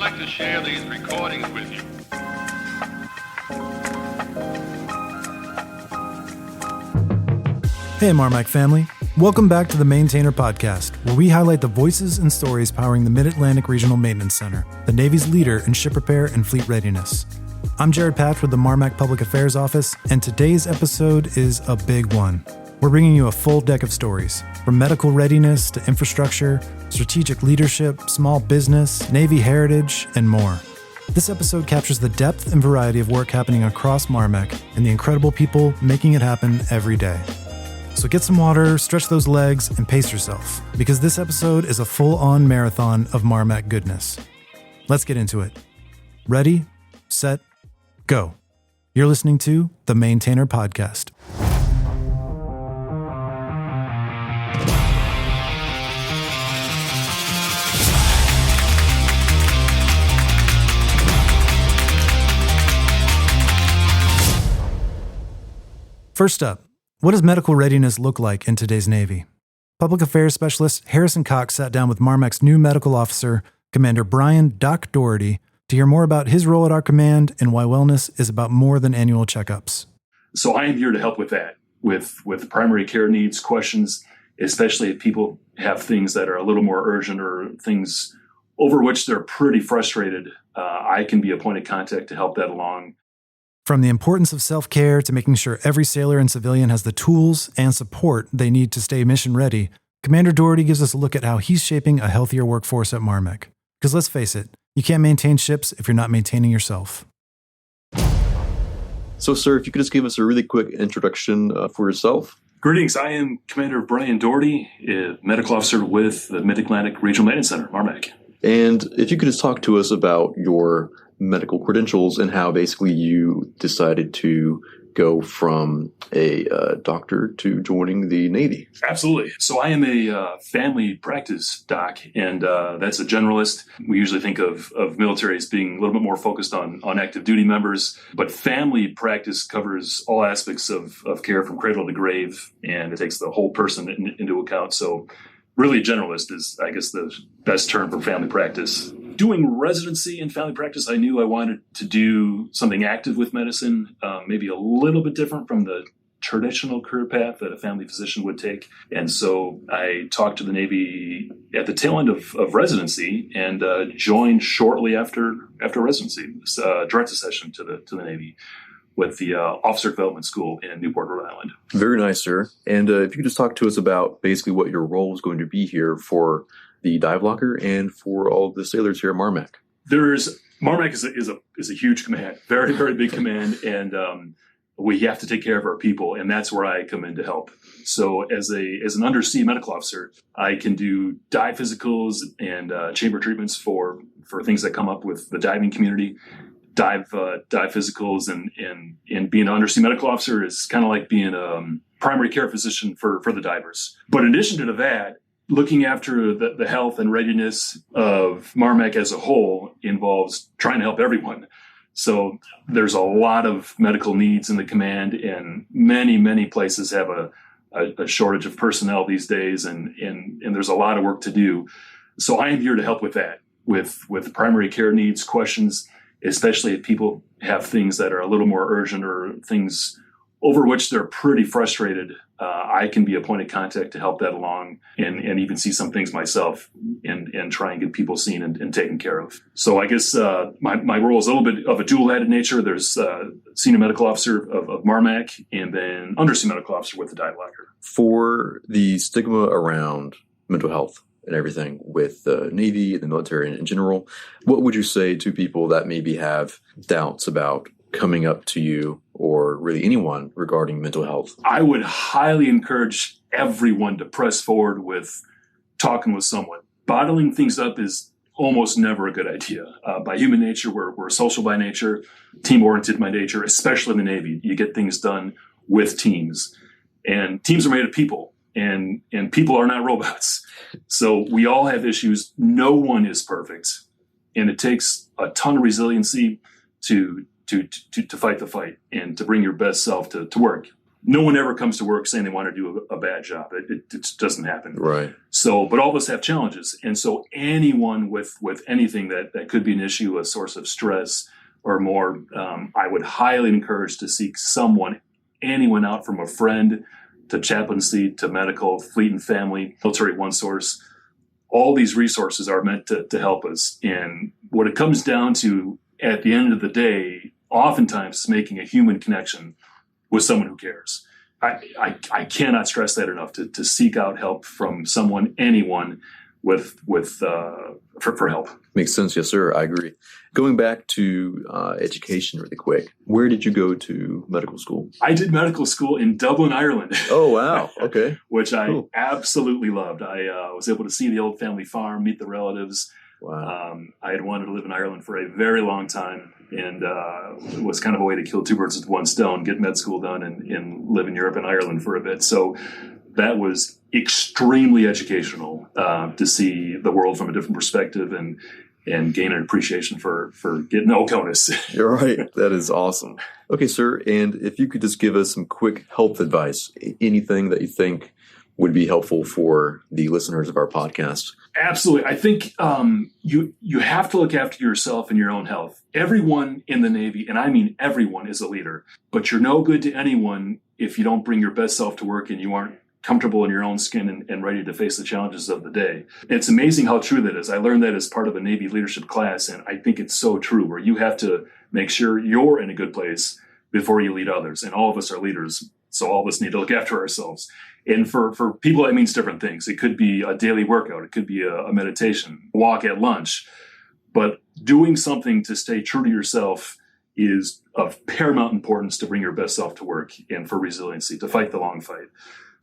like to share these recordings with you. Hey, MARMC family. Welcome back to the Maintainer Podcast, where we highlight the voices and stories powering the Mid-Atlantic Regional Maintenance Center, the Navy's leader in ship repair and fleet readiness. I'm Jared Patch with the MARMC Public Affairs Office, and today's episode is a big one. We're bringing you a full deck of stories, from medical readiness to infrastructure, strategic leadership, small business, Navy heritage, and more. This episode captures the depth and variety of work happening across MARMC and the incredible people making it happen every day. So get some water, stretch those legs, and pace yourself, because this episode is a full-on marathon of MARMC goodness. Let's get into it. Ready, set, go. You're listening to the Maintainer Podcast. First up, what does medical readiness look like in today's Navy? Public Affairs Specialist Harrison Cox sat down with MARMC's new medical officer, Commander Brian Doc Doherty, to hear more about his role at our command and why wellness is about more than annual checkups. So I am here to help with that, with primary care needs, questions, especially if people have things that are a little more urgent or things over which they're pretty frustrated. I can be a point of contact to help that along. From the importance of self-care to making sure every sailor and civilian has the tools and support they need to stay mission ready, Commander Doherty gives us a look at how he's shaping a healthier workforce at MARMC. Because let's face it, you can't maintain ships if you're not maintaining yourself. So, sir, if you could just give us a really quick introduction for yourself. Greetings. I am Commander Brian Doherty, medical officer with the Mid-Atlantic Regional Maintenance Center, MARMC. And if you could just talk to us about your medical credentials and how basically you decided to go from a doctor to joining the Navy. Absolutely. So I am a family practice doc, and that's a generalist. We usually think of military as being a little bit more focused on active duty members, but family practice covers all aspects of care from cradle to grave, and it takes the whole person into account. So really, generalist is, I guess, the best term for family practice. Doing residency in family practice, I knew I wanted to do something active with medicine, maybe a little bit different from the traditional career path that a family physician would take. And so I talked to the Navy at the tail end of residency and joined shortly after residency, direct accession to the Navy with the Officer Development School in Newport, Rhode Island. Very nice, sir. And if you could just talk to us about basically what your role is going to be here for the dive locker and for all of the sailors here at MARMC. MARMC is a huge command, very, very big command, and we have to take care of our people, and that's where I come in to help. So as an undersea medical officer, I can do dive physicals and chamber treatments for things that come up with the diving community. Dive physicals and being an undersea medical officer is kind of like being a primary care physician for the divers. But in addition to that, looking after the health and readiness of MARMC as a whole involves trying to help everyone. So there's a lot of medical needs in the command, and many, many places have a shortage of personnel these days, and there's a lot of work to do. So I am here to help with that, with primary care needs, questions, especially if people have things that are a little more urgent or things over which they're pretty frustrated. I can be a point of contact to help that along and even see some things myself and try and get people seen and taken care of. So I guess my role is a little bit of a dual-headed nature. There's senior medical officer of MARMC and then undersea medical officer with the dive locker. For the stigma around mental health and everything with the Navy and the military in general, what would you say to people that maybe have doubts about coming up to you or really anyone regarding mental health? I would highly encourage everyone to press forward with talking with someone. Bottling things up is almost never a good idea. By human nature, we're social by nature, team-oriented by nature, especially in the Navy. You get things done with teams. And teams are made of people, and people are not robots. So we all have issues. No one is perfect. And it takes a ton of resiliency to fight the fight and to bring your best self to work. no one ever comes to work saying they want to do a bad job. It just doesn't happen. Right. So, but all of us have challenges. And so anyone with anything that could be an issue, a source of stress or more, I would highly encourage to seek anyone out, from a friend to chaplaincy to medical, fleet and family, military one source. All these resources are meant to help us. And what it comes down to at the end of the day, oftentimes, is making a human connection with someone who cares. I cannot stress that enough, to seek out help from anyone for help. Makes sense. Yes, sir. I agree. Going back to education really quick, where did you go to medical school? I did medical school in Dublin, Ireland. Oh, wow. Okay. Which I absolutely loved. I was able to see the old family farm, meet the relatives. Wow. I had wanted to live in Ireland for a very long time, and it was kind of a way to kill two birds with one stone, get med school done and live in Europe and Ireland for a bit. So that was extremely educational, to see the world from a different perspective and gain an appreciation for getting Oconus. You're right. That is awesome. Okay, sir. And if you could just give us some quick health advice, anything that you think would be helpful for the listeners of our podcast. Absolutely. I think you have to look after yourself and your own health. Everyone in the Navy, and I mean everyone, is a leader, but you're no good to anyone if you don't bring your best self to work and you aren't comfortable in your own skin and ready to face the challenges of the day. It's amazing how true that is. I learned that as part of a Navy leadership class, and I think it's so true, where you have to make sure you're in a good place before you lead others. And all of us are leaders, so all of us need to look after ourselves. And for people, that means different things. It could be a daily workout. It could be a meditation, a walk at lunch. But doing something to stay true to yourself is of paramount importance to bring your best self to work and for resiliency, to fight the long fight.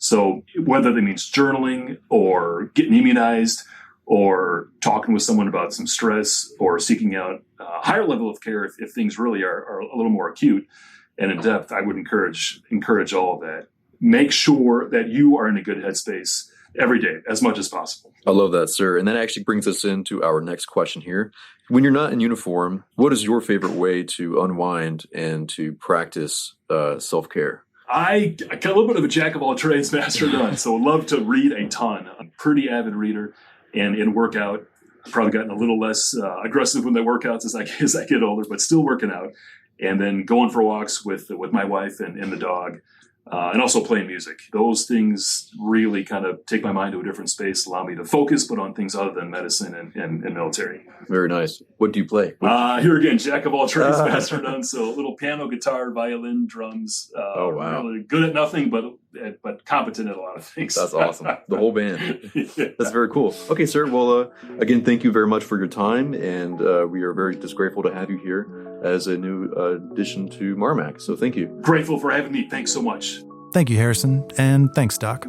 So whether that means journaling or getting immunized or talking with someone about some stress or seeking out a higher level of care if things really are a little more acute and in depth, I would encourage all of that. Make sure that you are in a good headspace every day as much as possible. I love that, sir. And that actually brings us into our next question here. When you're not in uniform, what is your favorite way to unwind and to practice self-care? I got a little bit of a jack of all trades, master of none. So I love to read a ton. I'm a pretty avid reader, and in workout, I've probably gotten a little less aggressive with my workouts as I get older, but still working out. And then going for walks with my wife and the dog, and also playing music. Those things really kind of take my mind to a different space, allow me to focus, but on things other than medicine and military. Very nice. What do you play? Here again, jack of all trades, master of none. So a little piano, guitar, violin, drums. Oh, wow. Really good at nothing, but competent at a lot of things. That's awesome. The whole band. Yeah. That's very cool. Okay, sir. Well, again, thank you very much for your time. And we are very just grateful to have you here as a new addition to MARMC. So thank you. Grateful for having me. Thanks so much. Thank you, Harrison, and thanks, Doc.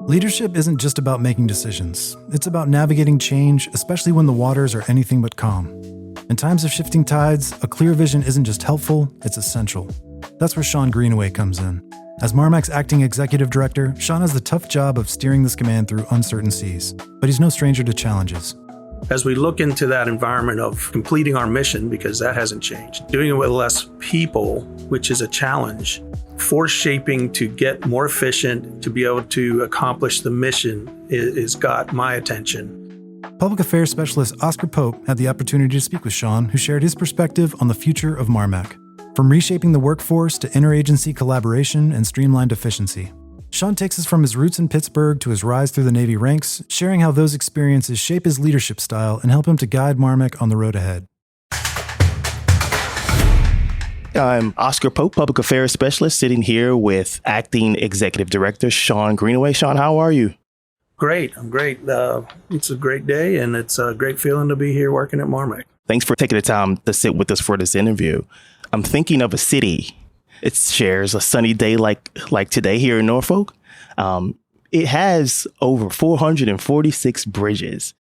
Leadership isn't just about making decisions. It's about navigating change, especially when the waters are anything but calm. In times of shifting tides, a clear vision isn't just helpful, it's essential. That's where Sean Greenaway comes in. As MARMC's acting executive director, Sean has the tough job of steering this command through uncertain seas, but he's no stranger to challenges. As we look into that environment of completing our mission, because that hasn't changed, doing it with less people, which is a challenge, force shaping to get more efficient, to be able to accomplish the mission is got my attention. Public Affairs Specialist Oscar Pope had the opportunity to speak with Sean, who shared his perspective on the future of MARMC, from reshaping the workforce to interagency collaboration and streamlined efficiency. Sean takes us from his roots in Pittsburgh to his rise through the Navy ranks, sharing how those experiences shape his leadership style and help him to guide MARMC on the road ahead. I'm Oscar Pope, Public Affairs Specialist, sitting here with Acting Executive Director Sean Greenaway. Sean, how are you? Great. I'm great. It's a great day, and it's a great feeling to be here working at MARMC. Thanks for taking the time to sit with us for this interview. I'm thinking of a city. It shares a sunny day like today here in Norfolk. It has over 446 bridges.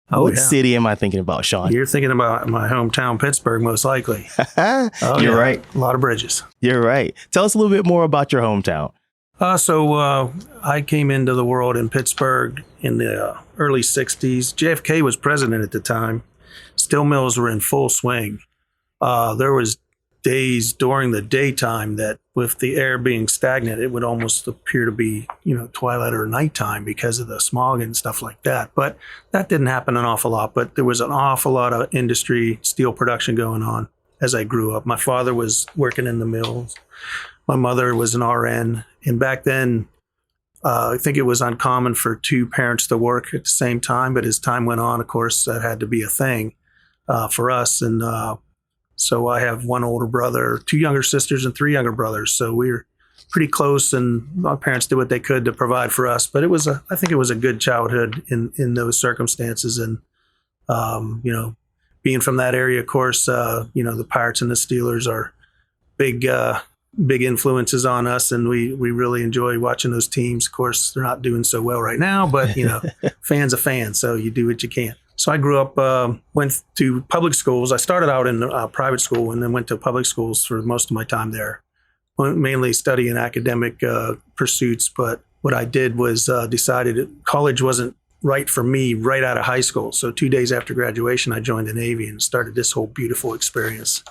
What city am I thinking about, Sean? You're thinking about my hometown, Pittsburgh, most likely. You're right. A lot of bridges. You're right. Tell us a little bit more about your hometown. So I came into the world in Pittsburgh in the early 60s. JFK was president at the time. Steel mills were in full swing. There was days during the daytime that with the air being stagnant, it would almost appear to be, twilight or nighttime because of the smog and stuff like that. But that didn't happen an awful lot. But there was an awful lot of industry, steel production going on as I grew up. My father was working in the mills. My mother was an RN. And back then, I think it was uncommon for two parents to work at the same time. But as time went on, of course, that had to be a thing for us. And so I have one older brother, two younger sisters, and three younger brothers. So we were pretty close, and my parents did what they could to provide for us. But I think it was a good childhood in those circumstances. And, being from that area, of course, the Pirates and the Steelers are big influences on us, and we really enjoy watching those teams. Of course, they're not doing so well right now, but, fans are fans, so you do what you can. So I grew up, went to public schools. I started out in private school and then went to public schools for most of my time there, mainly studying academic pursuits. But what I did was decided college wasn't right for me right out of high school. So 2 days after graduation, I joined the Navy and started this whole beautiful experience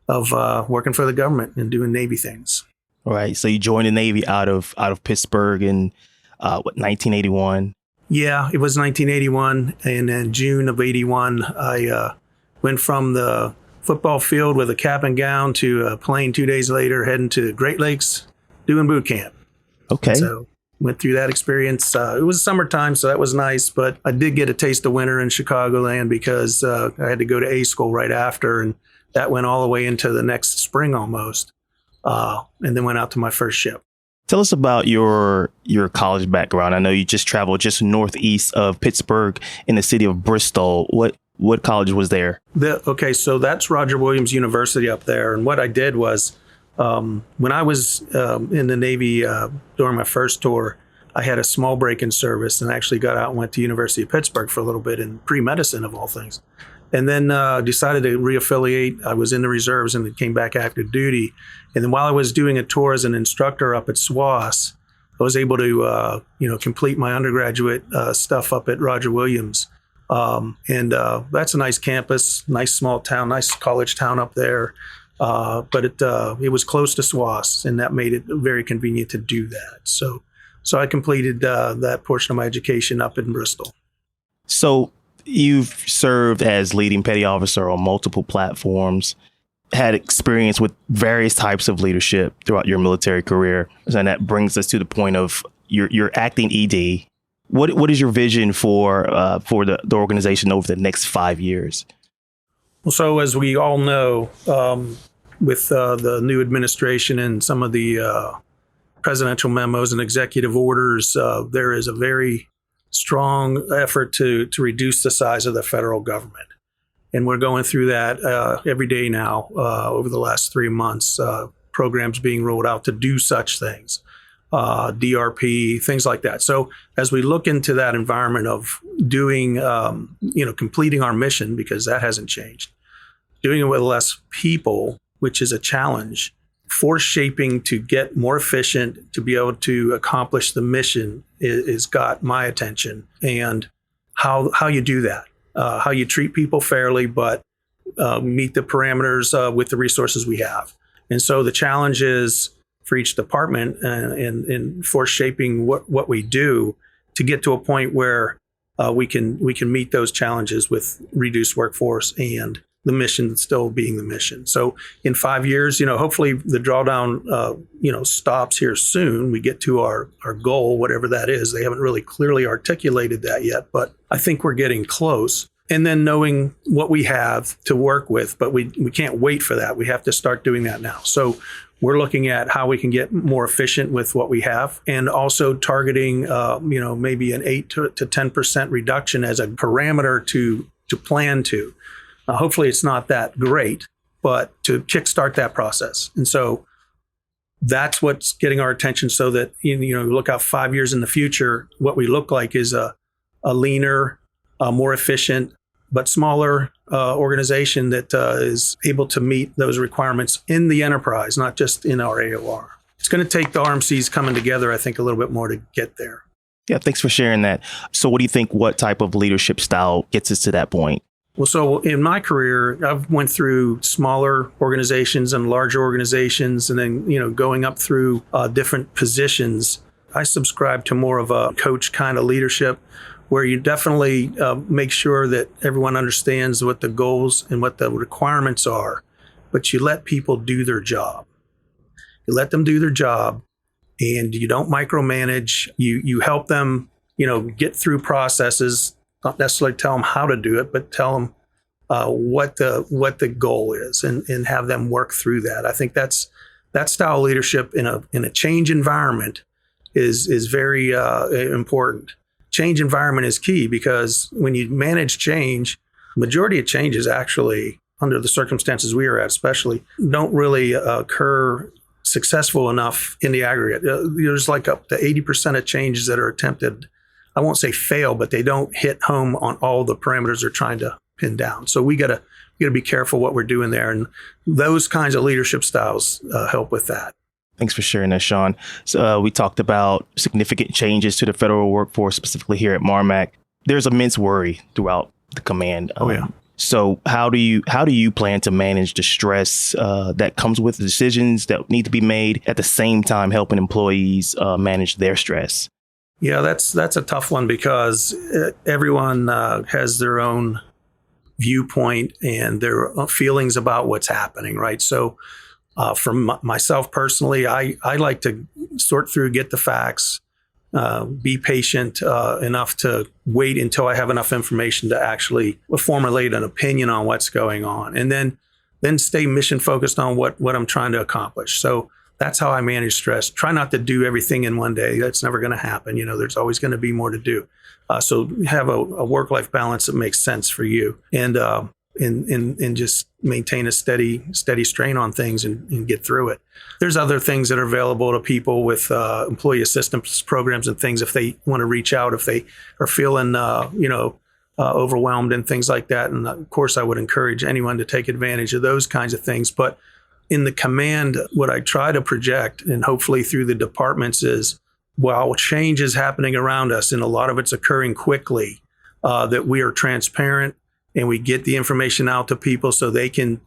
of working for the government and doing Navy things. All right. So you joined the Navy out of Pittsburgh in 1981. Yeah, it was 1981, and in June of 81, I went from the football field with a cap and gown to a plane 2 days later, heading to Great Lakes, doing boot camp. Okay. So went through that experience. It was summertime, so that was nice, but I did get a taste of winter in Chicagoland because I had to go to A school right after, and that went all the way into the next spring almost, and then went out to my first ship. Tell us about your college background. I know you just traveled just northeast of Pittsburgh in the city of Bristol. What college was there? So that's Roger Williams University up there. And what I did was when I was in the Navy during my first tour, I had a small break in service and actually got out and went to University of Pittsburgh for a little bit in pre-medicine of all things. And then decided to reaffiliate. I was in the reserves and came back active duty. And then while I was doing a tour as an instructor up at SWAS, I was able to, complete my undergraduate stuff up at Roger Williams. And that's a nice campus, nice small town, nice college town up there. But it was close to SWAS, and that made it very convenient to do that. So I completed that portion of my education up in Bristol. So you've served as leading petty officer on multiple platforms, had experience with various types of leadership throughout your military career. And that brings us to the point of your acting ED. What is your vision for the organization over the next 5 years? Well, so as we all know, with the new administration and some of the presidential memos and executive orders, there is a very strong effort to reduce the size of the federal government. And we're going through that every day now over the last 3 months, programs being rolled out to do such things, DRP, things like that. So as we look into that environment of doing, completing our mission, because that hasn't changed, doing it with less people, which is a challenge, force shaping to get more efficient, to be able to accomplish the mission is got my attention. And how you do that, how you treat people fairly, but meet the parameters with the resources we have. And so the challenge is for each department in force shaping what we do to get to a point where we can meet those challenges with reduced workforce and the mission still being the mission. So in 5 years, hopefully the drawdown, stops here soon. We get to our goal, whatever that is. They haven't really clearly articulated that yet, but I think we're getting close. And then knowing what we have to work with, but we can't wait for that. We have to start doing that now. So we're looking at how we can get more efficient with what we have, and also targeting, maybe an 8 to 10% reduction as a parameter to plan to. Hopefully it's not that great, but to kickstart that process. And so that's what's getting our attention, so that, look out 5 years in the future, what we look like is a leaner, more efficient, but smaller organization that is able to meet those requirements in the enterprise, not just in our AOR. It's going to take the RMCs coming together, I think, a little bit more to get there. Yeah, thanks for sharing that. So what do you think, what type of leadership style gets us to that point? Well, so in my career, I've went through smaller organizations and larger organizations, and then, going up through different positions. I subscribe to more of a coach kind of leadership, where you definitely make sure that everyone understands what the goals and what the requirements are, but you let people do their job. You let them do their job, and you don't micromanage. You help them, get through processes. Not necessarily tell them how to do it, but tell them what the goal is, and have them work through that. I think that style of leadership in a change environment is very important. Change environment is key, because when you manage change, majority of changes actually, under the circumstances we are at especially, don't really occur successful enough in the aggregate. There's like up to 80% of changes that are attempted, I won't say fail, but they don't hit home on all the parameters they're trying to pin down. So we gotta be careful what we're doing there, and those kinds of leadership styles help with that. Thanks for sharing that, Sean. So we talked about significant changes to the federal workforce, specifically here at MARMC. There's immense worry throughout the command. So how do you plan to manage the stress that comes with the decisions that need to be made, at the same time helping employees manage their stress? Yeah, that's a tough one, because everyone has their own viewpoint and their feelings about what's happening, right? So from myself personally, I like to sort through, get the facts, be patient enough to wait until I have enough information to actually formulate an opinion on what's going on, and then stay mission focused on what I'm trying to accomplish. So that's how I manage stress. Try not to do everything in one day. That's never going to happen. There's always going to be more to do. So have a work-life balance that makes sense for you, and just maintain a steady strain on things and get through it. There's other things that are available to people with employee assistance programs and things, if they want to reach out, if they are feeling overwhelmed and things like that. And of course, I would encourage anyone to take advantage of those kinds of things. But in the command, what I try to project, and hopefully through the departments, is while change is happening around us, and a lot of it's occurring quickly, that we are transparent and we get the information out to people so they can,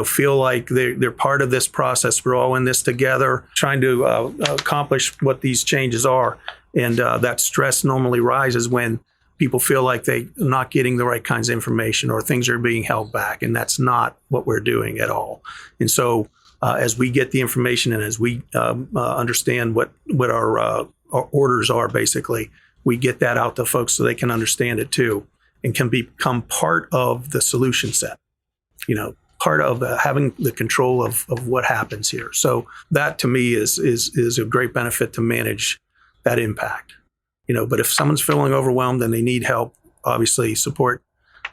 feel like they're part of this process. We're all in this together, trying to accomplish what these changes are. And that stress normally rises when people feel like they're not getting the right kinds of information, or things are being held back. And that's not what we're doing at all. And so as we get the information, and as we understand what our orders are, basically, we get that out to folks so they can understand it too, and can become part of the solution set, part of having the control of what happens here. So that to me is a great benefit to manage that impact. But if someone's feeling overwhelmed and they need help, obviously support,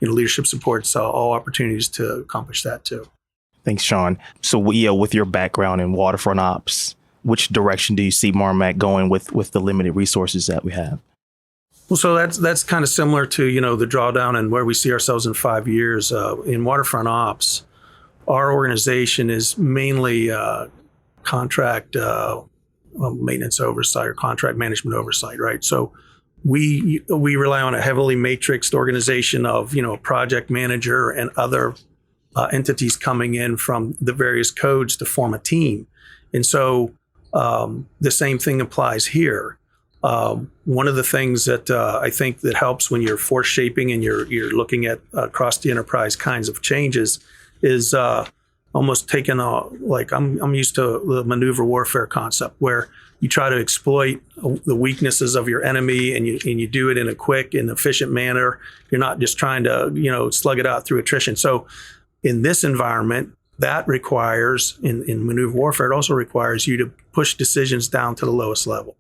leadership supports all opportunities to accomplish that too. Thanks, Sean. So with your background in waterfront ops, which direction do you see MARMC going with the limited resources that we have? Well, so that's kind of similar to, the drawdown and where we see ourselves in 5 years. In waterfront ops, our organization is mainly contract maintenance oversight, or contract management oversight, right? So we rely on a heavily matrixed organization of, a project manager and other entities coming in from the various codes to form a team. And so the same thing applies here. One of the things that I think that helps when you're force shaping and you're looking at across the enterprise kinds of changes is almost taking I'm used to the maneuver warfare concept, where you try to exploit the weaknesses of your enemy, and you do it in a quick and efficient manner. You're not just trying to slug it out through attrition. So in this environment, that requires, in maneuver warfare, it also requires you to push decisions down to the lowest level.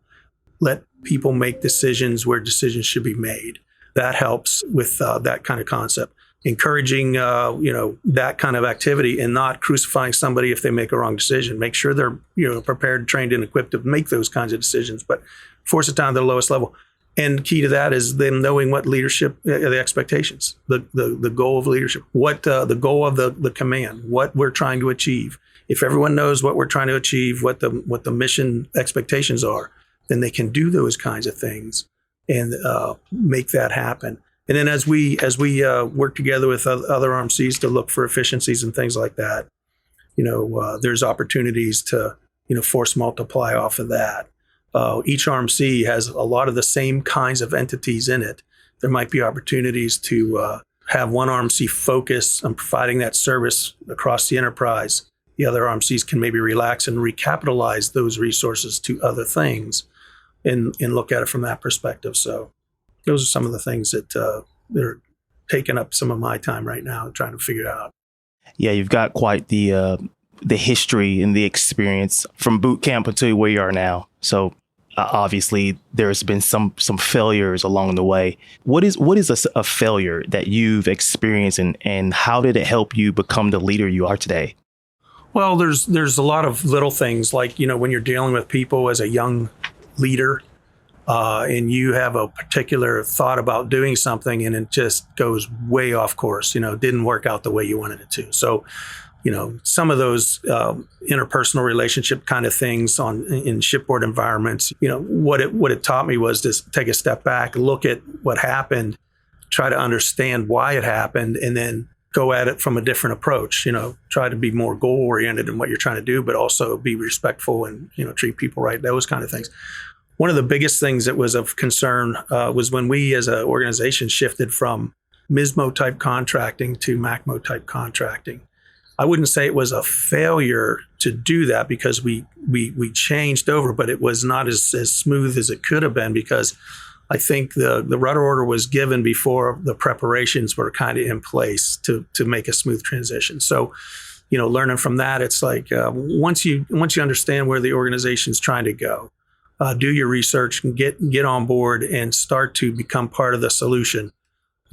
Let people make decisions where decisions should be made. That helps with that kind of concept. Encouraging, that kind of activity, and not crucifying somebody if they make a wrong decision. Make sure they're, prepared, trained, and equipped to make those kinds of decisions, but force it down to the lowest level. And key to that is them knowing what leadership, the expectations, the goal of leadership, what the goal of the command, what we're trying to achieve. If everyone knows what we're trying to achieve, what the mission expectations are, then they can do those kinds of things and make that happen. And then as we work together with other RMCs to look for efficiencies and things like that, there's opportunities to, force multiply off of that. Each RMC has a lot of the same kinds of entities in it. There might be opportunities to have one RMC focus on providing that service across the enterprise. The other RMCs can maybe relax and recapitalize those resources to other things and look at it from that perspective. So those are some of the things that are taking up some of my time right now, trying to figure out. Yeah, you've got quite the history and the experience from boot camp until where you are now. So obviously, there's been some failures along the way. What is a failure that you've experienced, and how did it help you become the leader you are today? Well, there's a lot of little things like, when you're dealing with people as a young leader, and you have a particular thought about doing something and it just goes way off course, didn't work out the way you wanted it to. So, some of those interpersonal relationship kind of things in shipboard environments, what it taught me was to take a step back, look at what happened, try to understand why it happened, and then go at it from a different approach, try to be more goal oriented in what you're trying to do, but also be respectful and, treat people right, those kind of things. One of the biggest things that was of concern was when we as an organization shifted from MISMO type contracting to MACMO type contracting. I wouldn't say it was a failure to do that because we changed over, but it was not as smooth as it could have been because I think the rudder order was given before the preparations were kind of in place to make a smooth transition. So, learning from that, it's like once you understand where the organization's trying to go, do your research and get on board and start to become part of the solution.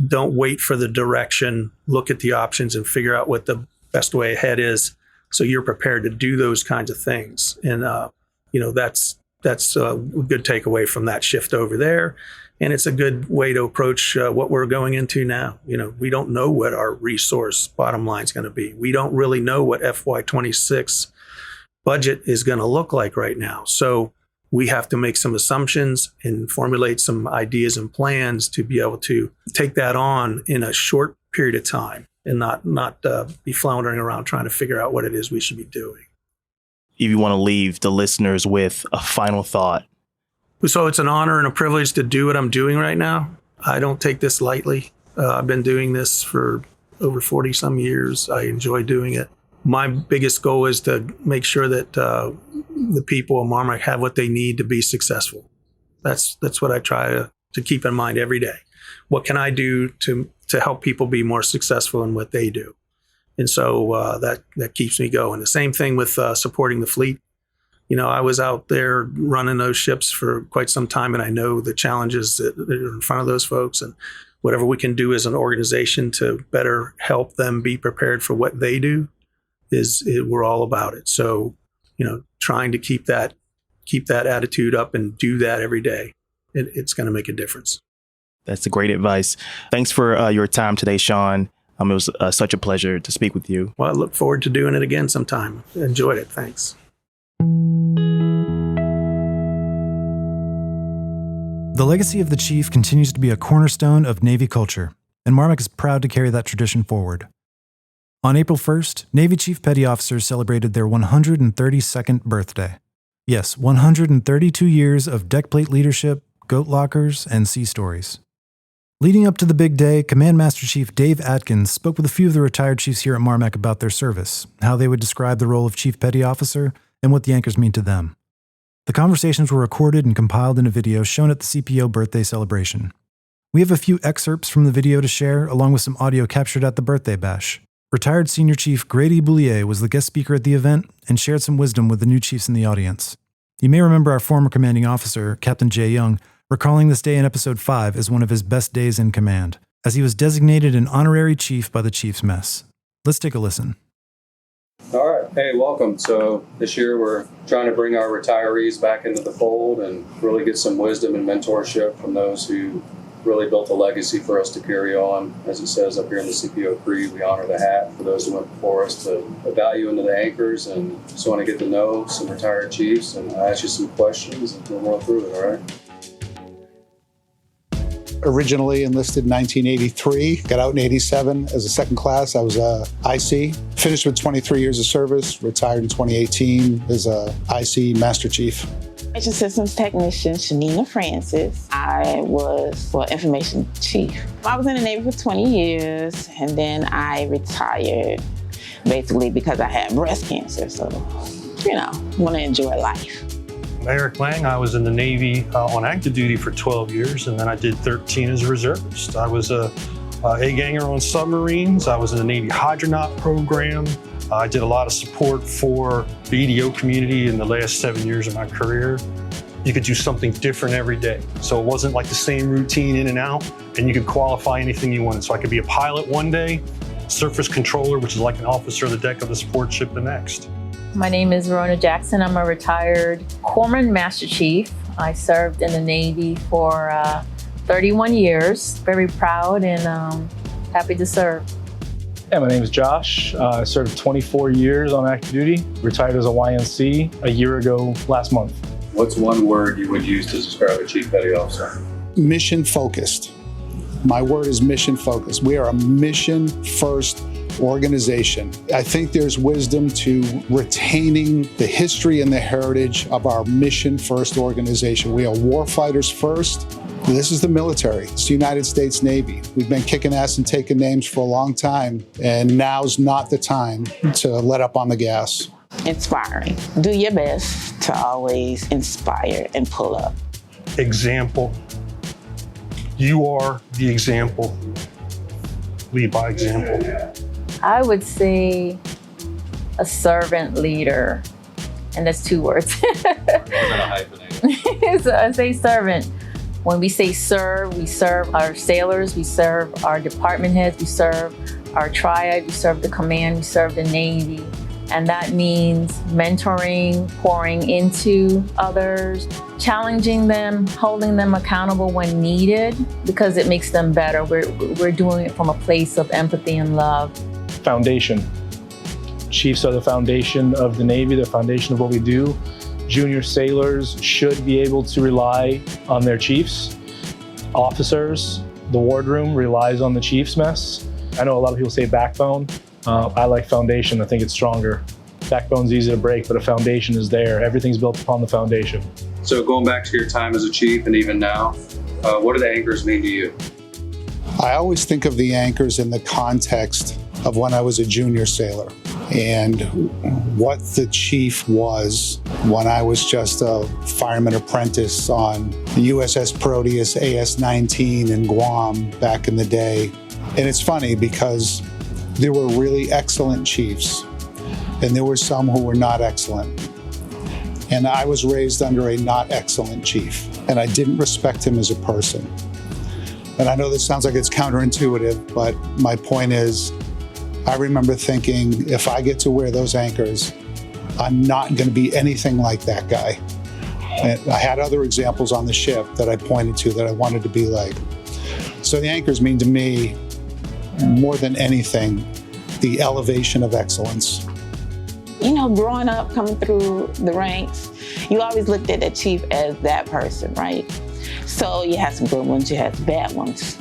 Don't wait for the direction. Look at the options and figure out what the best way ahead is, so you're prepared to do those kinds of things. And that's a good takeaway from that shift over there. And it's a good way to approach what we're going into now. We don't know what our resource bottom line is going to be. We don't really know what FY26 budget is going to look like right now. So we have to make some assumptions and formulate some ideas and plans to be able to take that on in a short period of time and not be floundering around trying to figure out what it is we should be doing. If you want to leave the listeners with a final thought. So it's an honor and a privilege to do what I'm doing right now. I don't take this lightly. I've been doing this for over 40 some years. I enjoy doing it. My biggest goal is to make sure that the people of MARMC have what they need to be successful. That's what I try to keep in mind every day. What can I do to help people be more successful in what they do? And so that keeps me going. The same thing with supporting the fleet. I was out there running those ships for quite some time, and I know the challenges that are in front of those folks, and whatever we can do as an organization to better help them be prepared for what they do we're all about it. So, trying to keep that attitude up and do that every day, it's going to make a difference. That's great advice. Thanks for your time today, Sean. It was such a pleasure to speak with you. Well, I look forward to doing it again sometime. Enjoyed it. Thanks. The legacy of the chief continues to be a cornerstone of Navy culture, and MARMC is proud to carry that tradition forward. On April 1st, Navy Chief Petty Officers celebrated their 132nd birthday. Yes, 132 years of deck plate leadership, goat lockers, and sea stories. Leading up to the big day, Command Master Chief Dave Atkins spoke with a few of the retired chiefs here at MARMC about their service, how they would describe the role of Chief Petty Officer, and what the anchors mean to them. The conversations were recorded and compiled in a video shown at the CPO birthday celebration. We have a few excerpts from the video to share, along with some audio captured at the birthday bash. Retired Senior Chief Grady Boulier was the guest speaker at the event and shared some wisdom with the new chiefs in the audience. You may remember our former commanding officer, Captain Jay Young, recalling this day in Episode 5 as one of his best days in command, as he was designated an honorary chief by the Chief's Mess. Let's take a listen. All right. Hey, welcome. So this year we're trying to bring our retirees back into the fold and really get some wisdom and mentorship from those who really built a legacy for us to carry on. As it says up here in the CPO Creed, we honor the hat for those who went before us to a value into the anchors, and just want to get to know some retired chiefs and ask you some questions and we'll roll through it, all right? Originally enlisted in 1983, got out in 87 as a second class. I was a IC. Finished with 23 years of service, retired in 2018 as a IC Master Chief. Information Systems Technician, Shanina Francis. I was Information Chief. I was in the Navy for 20 years, and then I retired basically because I had breast cancer. So, want to enjoy life. Eric Lang, I was in the Navy on active duty for 12 years, and then I did 13 as a reservist. I was a A-ganger on submarines. I was in the Navy Hydronaut program. I did a lot of support for the EDO community in the last 7 years of my career. You could do something different every day. So it wasn't like the same routine in and out, and you could qualify anything you wanted. So I could be a pilot one day, surface controller, which is like an officer of the deck of the support ship the next. My name is Rona Jackson. I'm a retired Corpsman Master Chief. I served in the Navy for 31 years. Very proud and happy to serve. Yeah, my name is Josh. I served 24 years on active duty, retired as a YNC a year ago last month. What's one word you would use to describe a Chief Petty Officer? Mission focused. My word is mission focused. We are a mission first organization. I think there's wisdom to retaining the history and the heritage of our mission first organization. We are warfighters first. This is the military. It's the United States Navy. We've been kicking ass and taking names for a long time, and now's not the time to let up on the gas. Inspiring. Do your best to always inspire and pull up. Example. You are the example. Lead by example. I would say a servant leader, and that's 2 words. So I say servant. When we say serve, we serve our sailors, we serve our department heads, we serve our triad, we serve the command, we serve the Navy. And that means mentoring, pouring into others, challenging them, holding them accountable when needed, because it makes them better. We're doing it from a place of empathy and love. Foundation. Chiefs are the foundation of the Navy, the foundation of what we do. Junior sailors should be able to rely on their chiefs. Officers, the wardroom relies on the chief's mess. I know a lot of people say backbone. I like foundation. I think it's stronger. Backbone's easy to break, but a foundation is there. Everything's built upon the foundation. So going back to your time as a chief and even now, what do the anchors mean to you? I always think of the anchors in the context of when I was a junior sailor and what the chief was when I was just a fireman apprentice on the USS Proteus AS-19 in Guam back in the day. And it's funny because there were really excellent chiefs and there were some who were not excellent. And I was raised under a not excellent chief, and I didn't respect him as a person. And I know this sounds like it's counterintuitive, but my point is, I remember thinking, if I get to wear those anchors, I'm not going to be anything like that guy. And I had other examples on the ship that I pointed to that I wanted to be like. So the anchors mean to me, more than anything, the elevation of excellence. You know, growing up, coming through the ranks, you always looked at the chief as that person, right? So you had some good ones, you had some bad ones,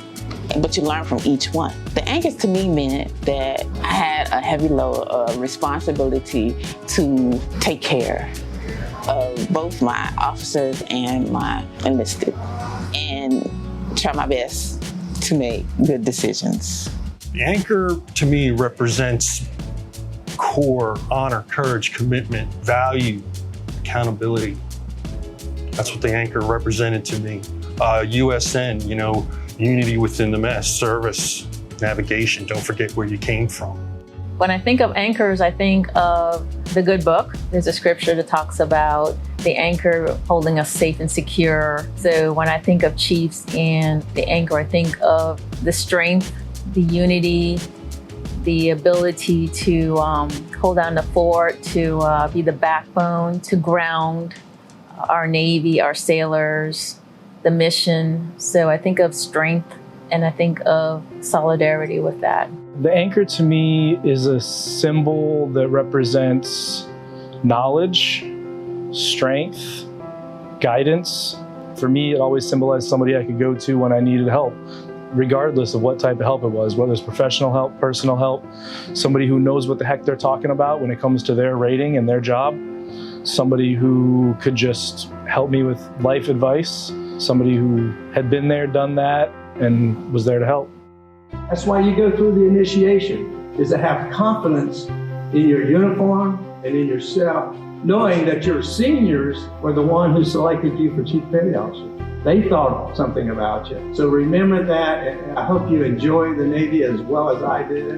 but you learn from each one. The anchors to me meant that I had a heavy load of responsibility to take care of both my officers and my enlisted and try my best to make good decisions. The anchor to me represents core, honor, courage, commitment, value, accountability. That's what the anchor represented to me. USN, you know, unity within the mess, service, navigation, don't forget where you came from. When I think of anchors, I think of the good book. There's a scripture that talks about the anchor holding us safe and secure. So when I think of chiefs and the anchor, I think of the strength, the unity, the ability to hold down the fort, to be the backbone, to ground our Navy, our sailors, the mission. So I think of strength and I think of solidarity with that. The anchor to me is a symbol that represents knowledge, strength, guidance, For me, it always symbolized somebody I could go to when I needed help, regardless of what type of help it was, whether it's professional help, personal help, somebody who knows what the heck they're talking about when it comes to their rating and their job, somebody who could just help me with life advice, somebody who had been there, done that, and was there to help. That's why you go through the initiation, is to have confidence in your uniform and in yourself, knowing that your seniors were the one who selected you for Chief Petty Officer. They thought something about you. So remember that, and I hope you enjoy the Navy as well as I did.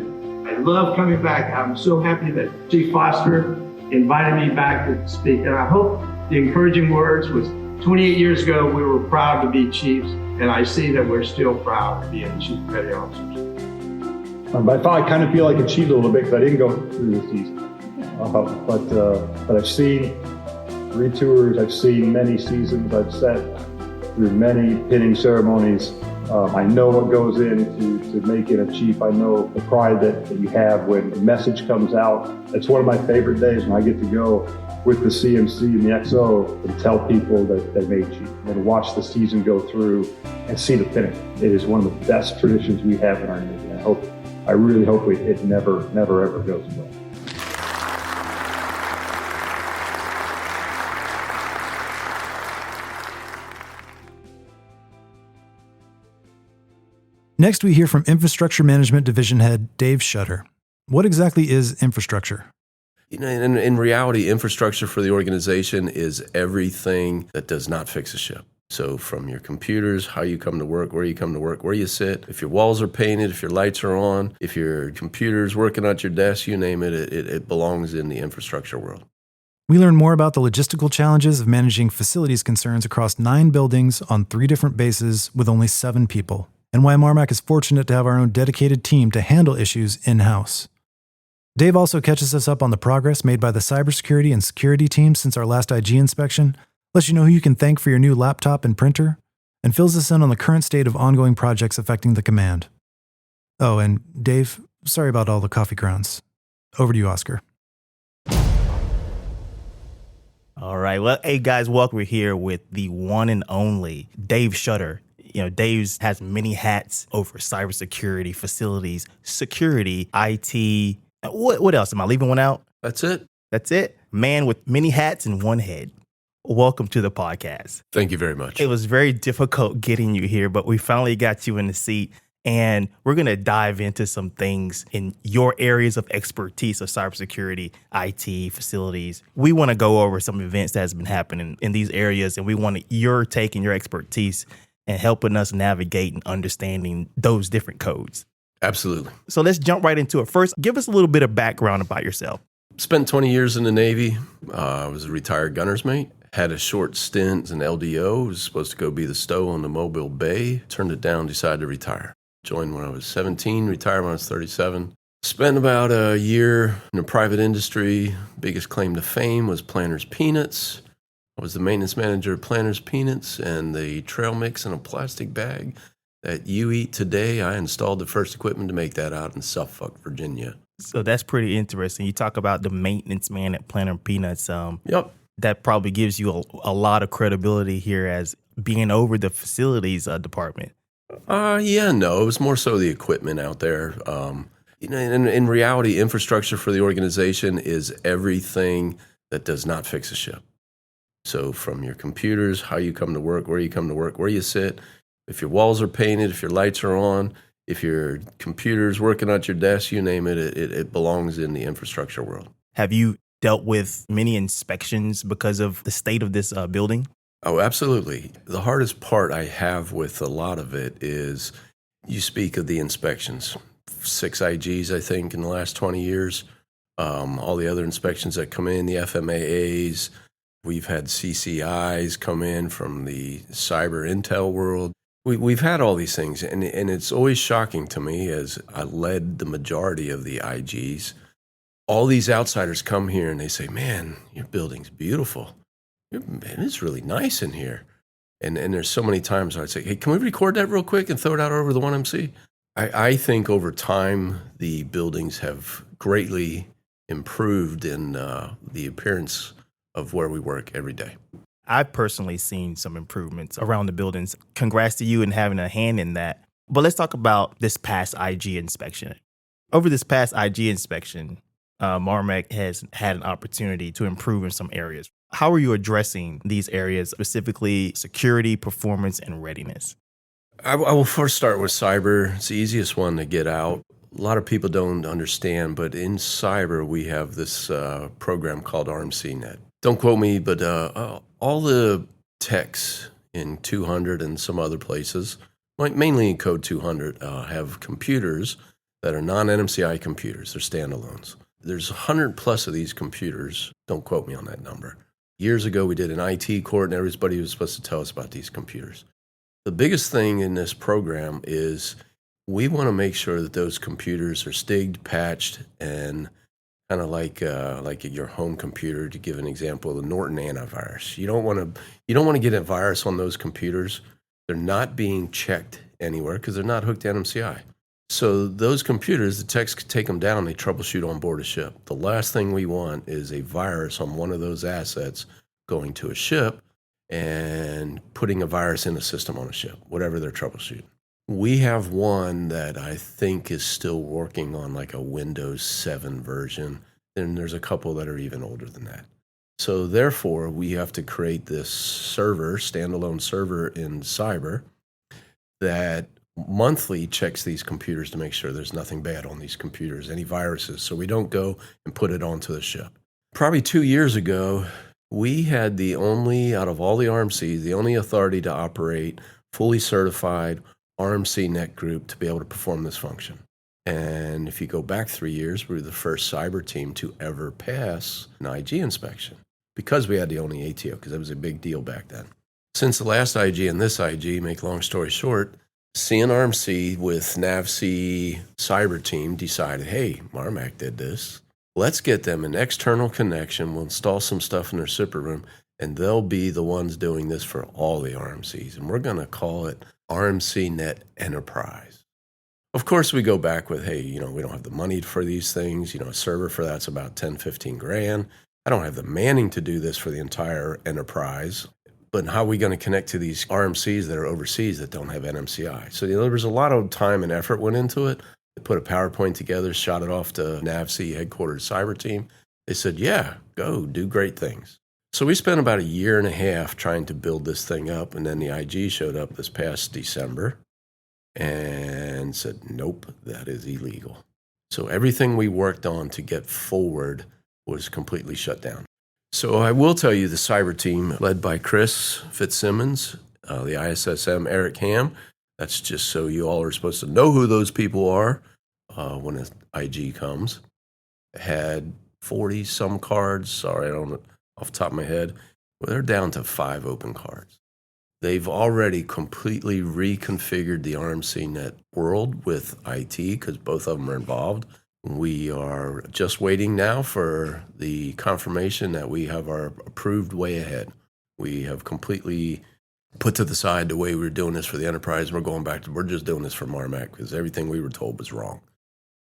I love coming back. I'm so happy that Chief Foster invited me back to speak, and I hope the encouraging words was 28 years ago, we were proud to be chiefs, and I see that we're still proud to be Chief Petty Officers. But I thought I kind of feel like I achieved a little bit because I didn't go through the season. But I've seen 3 tours, I've seen many seasons, I've sat through many pinning ceremonies. I know what goes into making a chief. I know the pride that you have when a message comes out. It's one of my favorite days when I get to go with the CMC and the XO and tell people that they made chief and watch the season go through and see the pinning. It is one of the best traditions we have in our Navy. I really hope it never ever goes away. Next, we hear from Infrastructure Management Division Head Dave Shutter. What exactly is infrastructure? You know, in reality, infrastructure for the organization is everything that does not fix a ship. So from your computers, how you come to work, where you come to work, where you sit, if your walls are painted, if your lights are on, if your computer's working at your desk, you name it, it belongs in the infrastructure world. We learn more about the logistical challenges of managing facilities concerns across 9 buildings on 3 different bases with only 7 people, and why MARMC is fortunate to have our own dedicated team to handle issues in-house. Dave also catches us up on the progress made by the cybersecurity and security team since our last IG inspection, lets you know who you can thank for your new laptop and printer, and fills us in on the current state of ongoing projects affecting the command. Oh, and Dave, sorry about all the coffee grounds. Over to you, Oscar. All right. Well, hey, guys, welcome. We're here with the one and only Dave Shutter. You know, Dave has many hats over cybersecurity, facilities, security, IT. What else? Am I leaving one out? That's it. That's it. Man with many hats and one head. Welcome to the podcast. Thank you very much. It was very difficult getting you here, but we finally got you in the seat. And we're going to dive into some things in your areas of expertise of cybersecurity, IT, facilities. We want to go over some events that has been happening in these areas, and we want your take and your expertise and helping us navigate and understanding those different codes. Absolutely. So let's jump right into it. First, give us a little bit of background about yourself. Spent 20 years in the Navy. I was a retired gunner's mate. Had a short stint as an LDO. Was supposed to go be the stow on the Mobile Bay. Turned it down, decided to retire. Joined when I was 17, retired when I was 37. Spent about a year in the private industry. Biggest claim to fame was Planters Peanuts. I was the maintenance manager of Planters Peanuts and the trail mix in a plastic bag that you eat today. I installed the first equipment to make that out in Suffolk, Virginia. So that's pretty interesting. You talk about the maintenance man at Planters Peanuts. Yep. That probably gives you a lot of credibility here as being over the facilities department. No, it was more so the equipment out there. In reality, infrastructure for the organization is everything that does not fix a ship. So from your computers, how you come to work, where you come to work, where you sit, if your walls are painted, if your lights are on, if your computer's working at your desk, you name it, it belongs in the infrastructure world. Have you dealt with many inspections because of the state of this building? Oh, absolutely. The hardest part I have with a lot of it is you speak of the inspections. 6 IGs, I think, in the last 20 years. All the other inspections that come in, the FMAAs. We've had CCIs come in from the cyber intel world. We've had all these things, and it's always shocking to me as I led the majority of the IGs. All these outsiders come here and they say, man, your building's beautiful. Man, it's really nice in here. And there's so many times I'd say, hey, can we record that real quick and throw it out over the 1MC? I think over time, the buildings have greatly improved in the appearance of where we work every day. I've personally seen some improvements around the buildings. Congrats to you and having a hand in that. But let's talk about this past IG inspection. Over this past IG inspection, MARMC has had an opportunity to improve in some areas. How are you addressing these areas, specifically security, performance, and readiness? I will first start with cyber. It's the easiest one to get out. A lot of people don't understand, but in cyber, we have this program called RMC Net. Don't quote me, but all the techs in 200 and some other places, like mainly in Code 200, have computers that are non-NMCI computers. They're standalones. There's 100 plus of these computers. Don't quote me on that number. Years ago, we did an IT court, and everybody was supposed to tell us about these computers. The biggest thing in this program is we want to make sure that those computers are stigged, patched, and kind of like your home computer. To give an example, the Norton antivirus. You don't want to get a virus on those computers. They're not being checked anywhere because they're not hooked to NMCI. So those computers, the techs take them down, they troubleshoot on board a ship. The last thing we want is a virus on one of those assets going to a ship and putting a virus in the system on a ship, whatever they're troubleshooting. We have one that I think is still working on like a Windows 7 version, and there's a couple that are even older than that. So therefore, we have to create this server, standalone server in cyber that monthly checks these computers to make sure there's nothing bad on these computers, any viruses, so we don't go and put it onto the ship. Probably 2 years ago, we had the only, out of all the RMCs, the only authority to operate fully certified RMC net group to be able to perform this function. And if you go back 3 years, we were the first cyber team to ever pass an IG inspection because we had the only ATO, because that was a big deal back then. Since the last IG and this IG, make long story short, CNRMC with NAVC cyber team decided, hey, MARMC did this. Let's get them an external connection. We'll install some stuff in their SIPR room, and they'll be the ones doing this for all the RMCs. And we're going to call it RMC Net Enterprise. Of course, we go back with, hey, we don't have the money for these things. A server for that's about 10, 15 grand. I don't have the manning to do this for the entire enterprise. But how are we going to connect to these RMCs that are overseas that don't have NMCI? So there was a lot of time and effort went into it. They put a PowerPoint together, shot it off to NAVC headquarters cyber team. They said, yeah, go do great things. So we spent about 1.5 years trying to build this thing up. And then the IG showed up this past December and said, nope, that is illegal. So everything we worked on to get forward was completely shut down. So I will tell you the cyber team led by Chris Fitzsimmons, the ISSM Eric Ham. That's just so you all are supposed to know who those people are when an IG comes. Had 40 some cards. Sorry, I don't off the top of my head. Well, they're down to 5 open cards. They've already completely reconfigured the RMC Net world with IT because both of them are involved. We are just waiting now for the confirmation that we have our approved way ahead. We have completely put to the side the way we were doing this for the enterprise. We're just doing this for MARMC because everything we were told was wrong.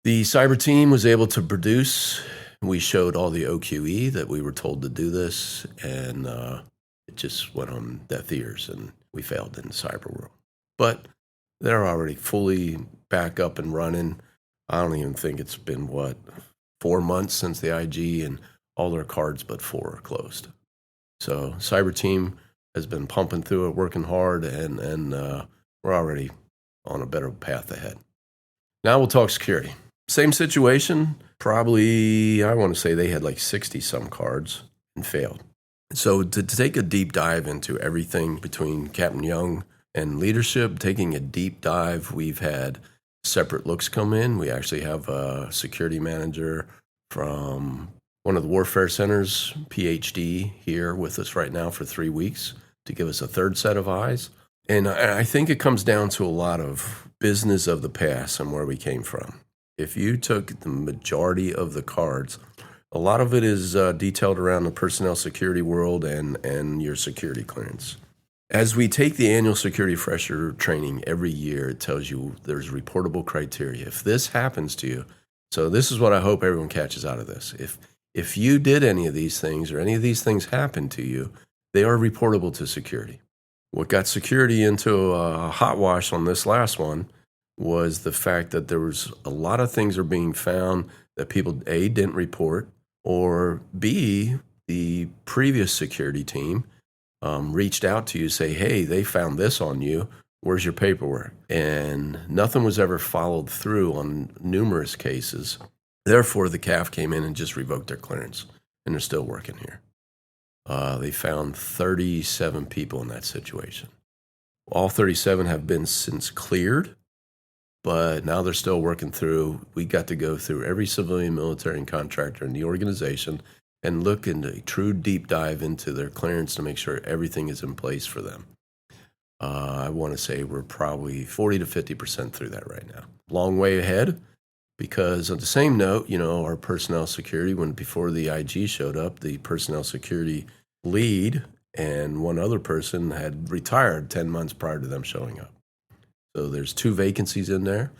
The cyber team was able to produce. We showed all the OQE that we were told to do this, and it just went on deaf ears, and we failed in the cyber world. But they're already fully back up and running. I don't even think it's been, 4 months since the IG, and all their cards but 4 are closed. So cyber team has been pumping through it, working hard, and we're already on a better path ahead. Now we'll talk security. Same situation, probably, I want to say they had like 60 some cards and failed. So to take a deep dive into everything between Captain Young and leadership, taking a deep dive, we've had separate looks come in. We actually have a security manager from one of the warfare centers, PhD, here with us right now for 3 weeks to give us a third set of eyes. And I think it comes down to a lot of business of the past and where we came from. If you took the majority of the cards, a lot of it is detailed around the personnel security world and your security clearance. As we take the annual security fresher training every year, it tells you there's reportable criteria. If this happens to you, so this is what I hope everyone catches out of this. If you did any of these things or any of these things happened to you, they are reportable to security. What got security into a hot wash on this last one was the fact that there was a lot of things are being found that people, A, didn't report, or B, the previous security team reached out to you, say, hey, they found this on you. Where's your paperwork? And nothing was ever followed through on numerous cases. Therefore, the CAF came in and just revoked their clearance, and they're still working here. They found 37 people in that situation. All 37 have been since cleared, but now they're still working through. We got to go through every civilian, military, and contractor in the organization and look into a true deep dive into their clearance to make sure everything is in place for them. I want to say we're probably 40 to 50% through that right now. Long way ahead, because on the same note, our personnel security, before the IG showed up, the personnel security lead and one other person had retired 10 months prior to them showing up. So there's 2 vacancies in there.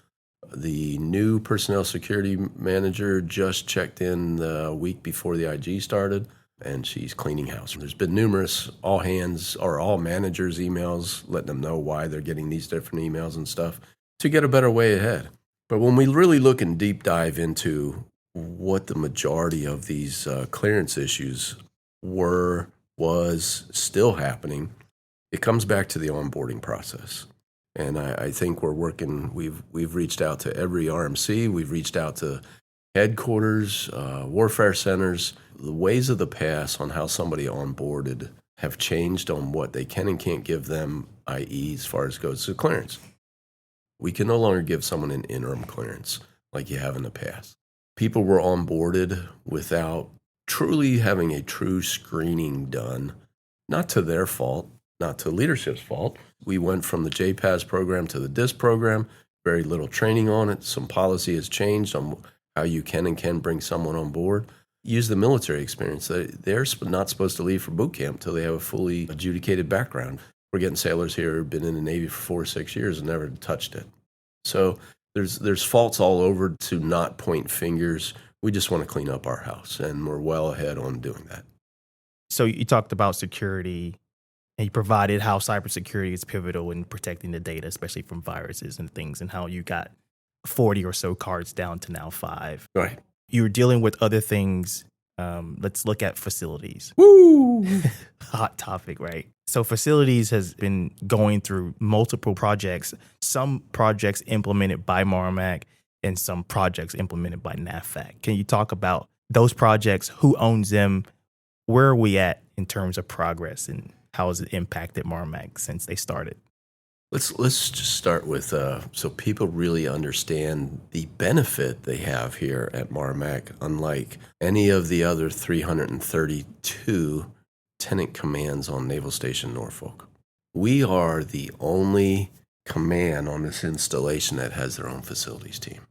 The new personnel security manager just checked in the week before the IG started, and she's cleaning house. There's been numerous all managers' emails letting them know why they're getting these different emails and stuff to get a better way ahead. But when we really look and deep dive into what the majority of these clearance issues was still happening, it comes back to the onboarding process. And I think we're working, we've reached out to every RMC, we've reached out to headquarters, warfare centers. The ways of the past on how somebody onboarded have changed on what they can and can't give them, i.e. as far as goes to clearance. We can no longer give someone an interim clearance like you have in the past. People were onboarded without truly having a true screening done, not to their fault, not to leadership's fault. We went from the JPAS program to the DIS program, very little training on it. Some policy has changed on how you can and can't bring someone on board. Use the military experience. They're not supposed to leave for boot camp until they have a fully adjudicated background. We're getting sailors here who've been in the Navy for 4 or 6 years and never touched it. So there's faults all over to not point fingers. We just want to clean up our house, and we're well ahead on doing that. So you talked about security, and you provided how cybersecurity is pivotal in protecting the data, especially from viruses and things, and how you got 40 or so cards down to now 5. Right. You were dealing with other things. Let's look at facilities. Woo! Hot topic, right? So facilities has been going through multiple projects, some projects implemented by MARMC and some projects implemented by NAVFAC. Can you talk about those projects, who owns them, where are we at in terms of progress, and how has it impacted MARMC since they started? Let's just start with so people really understand the benefit they have here at MARMC, unlike any of the other 332 tenant commands on Naval Station Norfolk. We are the only command on this installation that has their own facilities team.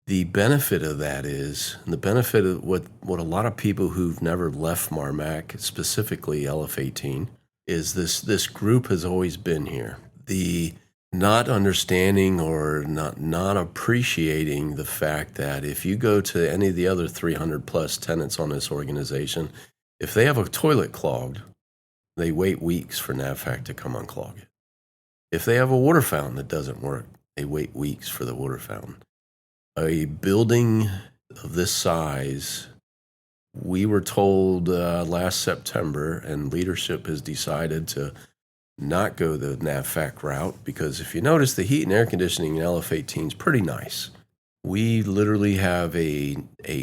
The benefit of that is, and the benefit of what a lot of people who've never left MARMC, specifically LF-18, is this group has always been here. The not understanding or not appreciating the fact that if you go to any of the other 300 plus tenants on this organization, if they have a toilet clogged, they wait weeks for NAVFAC to come unclog it. If they have a water fountain that doesn't work, they wait weeks for the water fountain. A building of this size, we were told last September, and leadership has decided to not go the NAVFAC route, because if you notice, the heat and air conditioning in LF-18 is pretty nice. We literally have a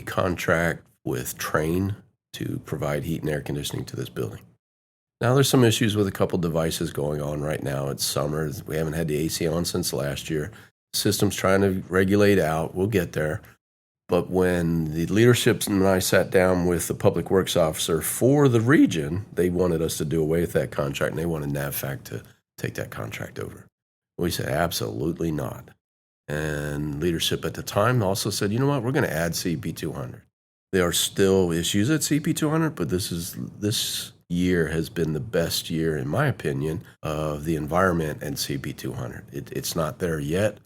contract with Train to provide heat and air conditioning to this building. Now, there's some issues with a couple devices going on right now. It's summer. We haven't had the AC on since last year. The system's trying to regulate out. We'll get there. But when the leadership and I sat down with the public works officer for the region, they wanted us to do away with that contract, and they wanted NAVFAC to take that contract over. We said, absolutely not. And leadership at the time also said, you know what, we're going to add CP200. There are still issues at CP200, but this year has been the best year, in my opinion, of the environment and CP200. It's not there yet.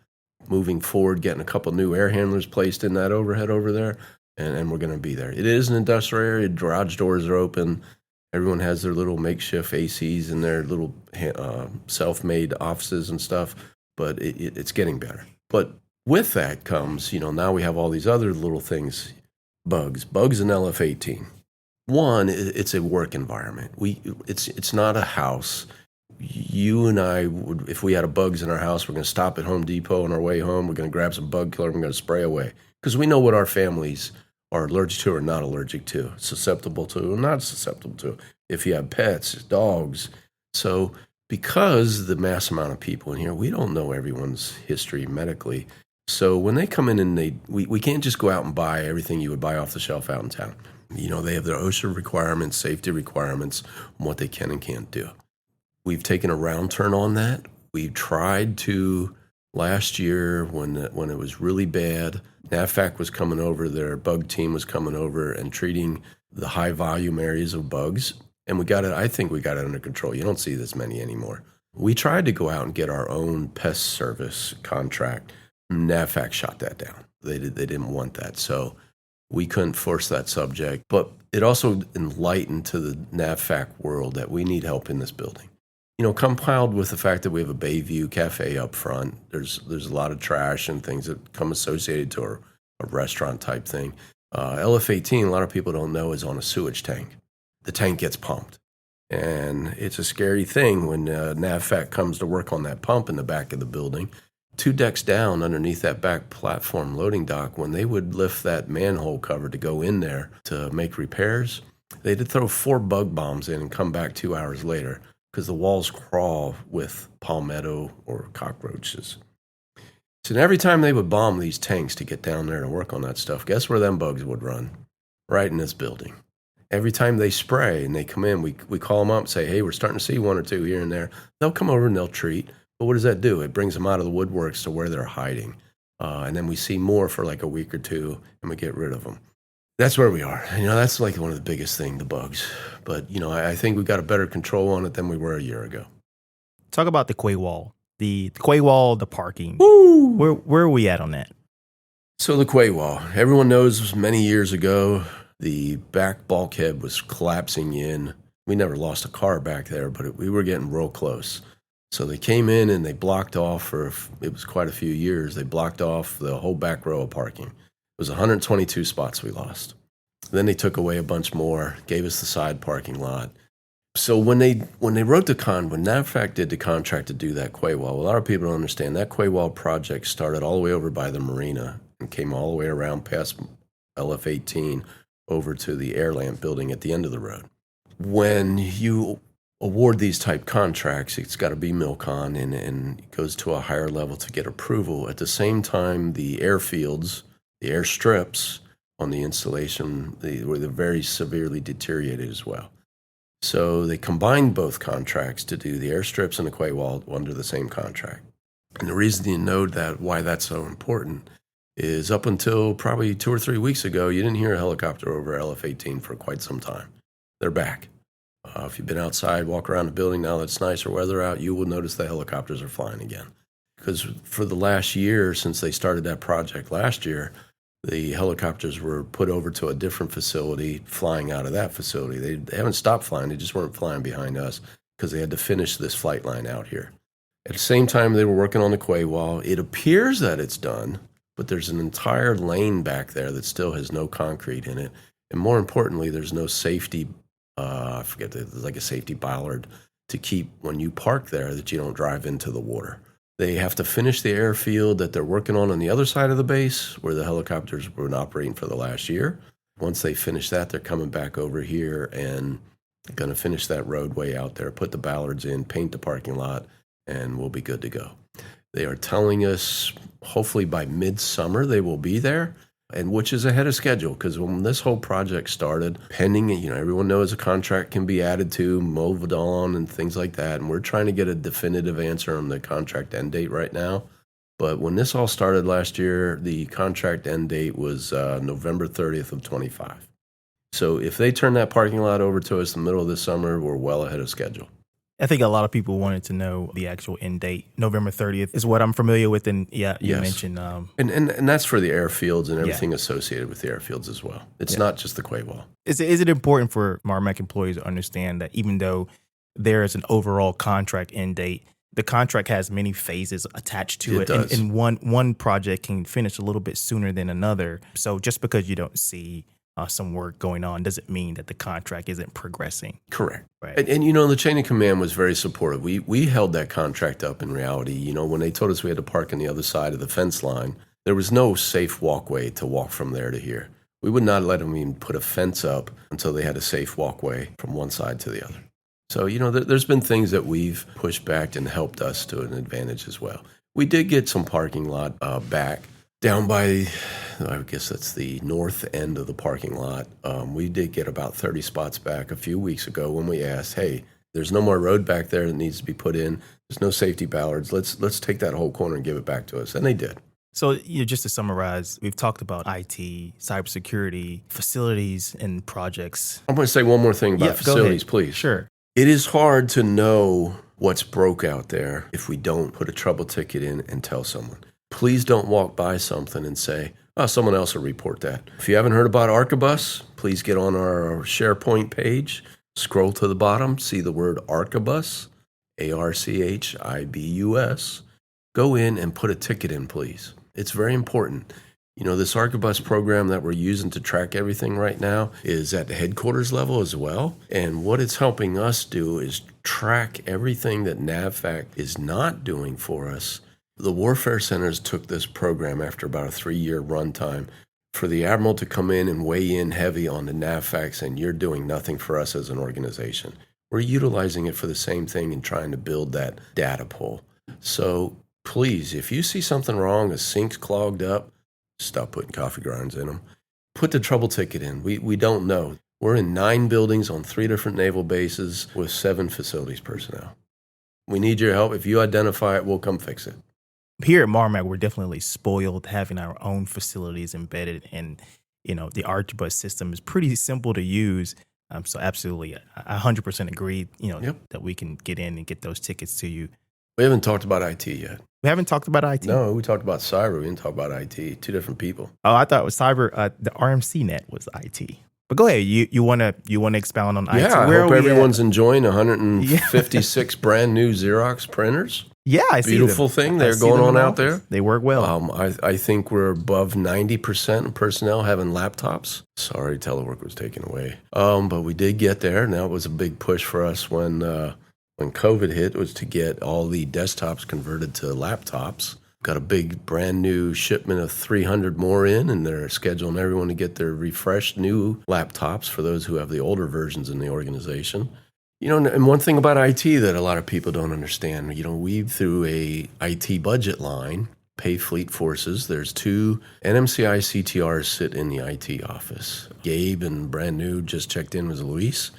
Moving forward, getting a couple new air handlers placed in that overhead over there, and we're going to be there. It is an industrial area. Garage doors are open. Everyone has their little makeshift ACs in their little self-made offices and stuff, but it's getting better. But with that comes, now we have all these other little things, bugs in LF18. One, it's a work environment. It's not a house. You and I would, if we had a bugs in our house, we're going to stop at Home Depot on our way home. We're going to grab some bug killer. We're going to spray away because we know what our families are allergic to or not allergic to, susceptible to or not susceptible to. If you have pets, dogs. So because the mass amount of people in here, we don't know everyone's history medically. So when they come in and we can't just go out and buy everything you would buy off the shelf out in town. They have their OSHA requirements, safety requirements, on what they can and can't do. We've taken a round turn on that. We tried to, last year when it was really bad, NAVFAC was coming over, their bug team was coming over and treating the high volume areas of bugs. And I think we got it under control. You don't see this many anymore. We tried to go out and get our own pest service contract. NAVFAC shot that down. They didn't want that. So we couldn't force that subject. But it also enlightened to the NAVFAC world that we need help in this building. Compiled with the fact that we have a Bayview Cafe up front, there's a lot of trash and things that come associated to a restaurant type thing. LF18, a lot of people don't know, is on a sewage tank. The tank gets pumped. And it's a scary thing when NAVFAC comes to work on that pump in the back of the building. 2 decks down underneath that back platform loading dock, when they would lift that manhole cover to go in there to make repairs, they'd throw 4 bug bombs in and come back 2 hours later because the walls crawl with palmetto or cockroaches. So every time they would bomb these tanks to get down there to work on that stuff, guess where them bugs would run? Right in this building. Every time they spray and they come in, we call them up and say, hey, we're starting to see 1 or 2 here and there. They'll come over and they'll treat. But what does that do? It brings them out of the woodworks to where they're hiding. And then we see more for like a week or 2 and we get rid of them. That's where we are. That's like one of the biggest things, the bugs. But, I think we got a better control on it than we were a year ago. Talk about the quay wall. The quay wall, the parking. Woo! Where are we at on that? So the quay wall. Everyone knows many years ago, the back bulkhead was collapsing in. We never lost a car back there, but we were getting real close. So they came in and they blocked off it was quite a few years. They blocked off the whole back row of parking. It was 122 spots we lost. Then they took away a bunch more, gave us the side parking lot. So when they wrote when NAVFAC did the contract to do that quay wall, a lot of people don't understand that quay wall project started all the way over by the marina and came all the way around past LF18 over to the Airlamp building at the end of the road. When you award these type contracts, it's got to be MILCON and it goes to a higher level to get approval. At the same time, the airfields, the airstrips on the installation, they're very severely deteriorated as well. So they combined both contracts to do the airstrips and the quay wall under the same contract. And the reason you know why that's so important is up until probably 2 or 3 weeks ago, you didn't hear a helicopter over LF18 for quite some time. They're back. If you've been outside, walk around the building now that it's nicer weather out, you will notice the helicopters are flying again. Because for the last year, since they started that project last year, the helicopters were put over to a different facility, flying out of that facility. They haven't stopped flying, they just weren't flying behind us because they had to finish this flight line out here. At the same time, they were working on the quay wall. It appears that it's done, but there's an entire lane back there that still has no concrete in it. And more importantly, there's no safety, there's like a safety bollard to keep when you park there that you don't drive into the water. They have to finish the airfield that they're working on the other side of the base where the helicopters were operating for the last year. Once they finish that, they're coming back over here and going to finish that roadway out there, put the bollards in, paint the parking lot, and we'll be good to go. They are telling us hopefully by midsummer they will be there, and which is ahead of schedule because when this whole project started, pending, everyone knows a contract can be added to, moved on, and things like that. And we're trying to get a definitive answer on the contract end date right now. But when this all started last year, the contract end date was November 30th of 25. So if they turn that parking lot over to us in the middle of this summer, we're well ahead of schedule. I think a lot of people wanted to know the actual end date. November 30th is what I'm familiar with. And you mentioned. And that's for the airfields and everything associated with the airfields as well. It's not just the quay wall. Is it important for MARMC employees to understand that even though there is an overall contract end date, the contract has many phases attached to it. And one project can finish a little bit sooner than another. So just because you don't see some work going on doesn't mean that the contract isn't progressing. Correct. Right. And the chain of command was very supportive. We held that contract up in reality. When they told us we had to park on the other side of the fence line, there was no safe walkway to walk from there to here. We would not let them even put a fence up until they had a safe walkway from one side to the other. So, there's been things that we've pushed back and helped us to an advantage as well. We did get some parking lot back down by, I guess that's the north end of the parking lot. We did get about 30 spots back a few weeks ago when we asked, hey, there's no more road back there that needs to be put in. There's no safety ballards. Let's take that whole corner and give it back to us. And they did. So just to summarize, we've talked about IT, cybersecurity, facilities, and projects. I'm going to say one more thing about facilities, please. Sure. It is hard to know what's broke out there if we don't put a trouble ticket in and tell someone. Please don't walk by something and say, oh, someone else will report that. If you haven't heard about Arquebus, please get on our SharePoint page, scroll to the bottom, see the word Arquebus, ARCHIBUS. Go in and put a ticket in, please. It's very important. This Arquebus program that we're using to track everything right now is at the headquarters level as well. And what it's helping us do is track everything that NAVFAC is not doing for us. The Warfare Centers took this program after about a 3-year runtime for the Admiral to come in and weigh in heavy on the NAVFACs, and you're doing nothing for us as an organization. We're utilizing it for the same thing and trying to build that data pool. So please, if you see something wrong, a sink's clogged up, stop putting coffee grinds in them. Put the trouble ticket in. We don't know. We're in 9 buildings on 3 different naval bases with 7 facilities personnel. We need your help. If you identify it, we'll come fix it. Here at MARMC, we're definitely spoiled having our own facilities embedded, and the Archibus system is pretty simple to use. So absolutely, I 100% agree. That we can get in and get those tickets to you. We haven't talked about IT yet. We haven't talked about IT. No, we talked about cyber. We didn't talk about IT. 2 different people. Oh, I thought it was cyber. The RMC net was IT. But go ahead. You want to expound on IT? Yeah, I hope everyone's enjoying 156 brand new Xerox printers. Yeah, I see Beautiful thing they're going on out there. They work well. I think we're above 90% of personnel having laptops. Sorry, telework was taken away. But we did get there, and that was a big push for us when COVID hit, was to get all the desktops converted to laptops. Got a big brand new shipment of 300 more in, and they're scheduling everyone to get their refreshed new laptops for those who have the older versions in the organization. And one thing about IT that a lot of people don't understand, we through a IT budget line pay fleet forces. There's 2 NMCI CTRs sit in the IT office. Gabe and brand new just checked in with Luis.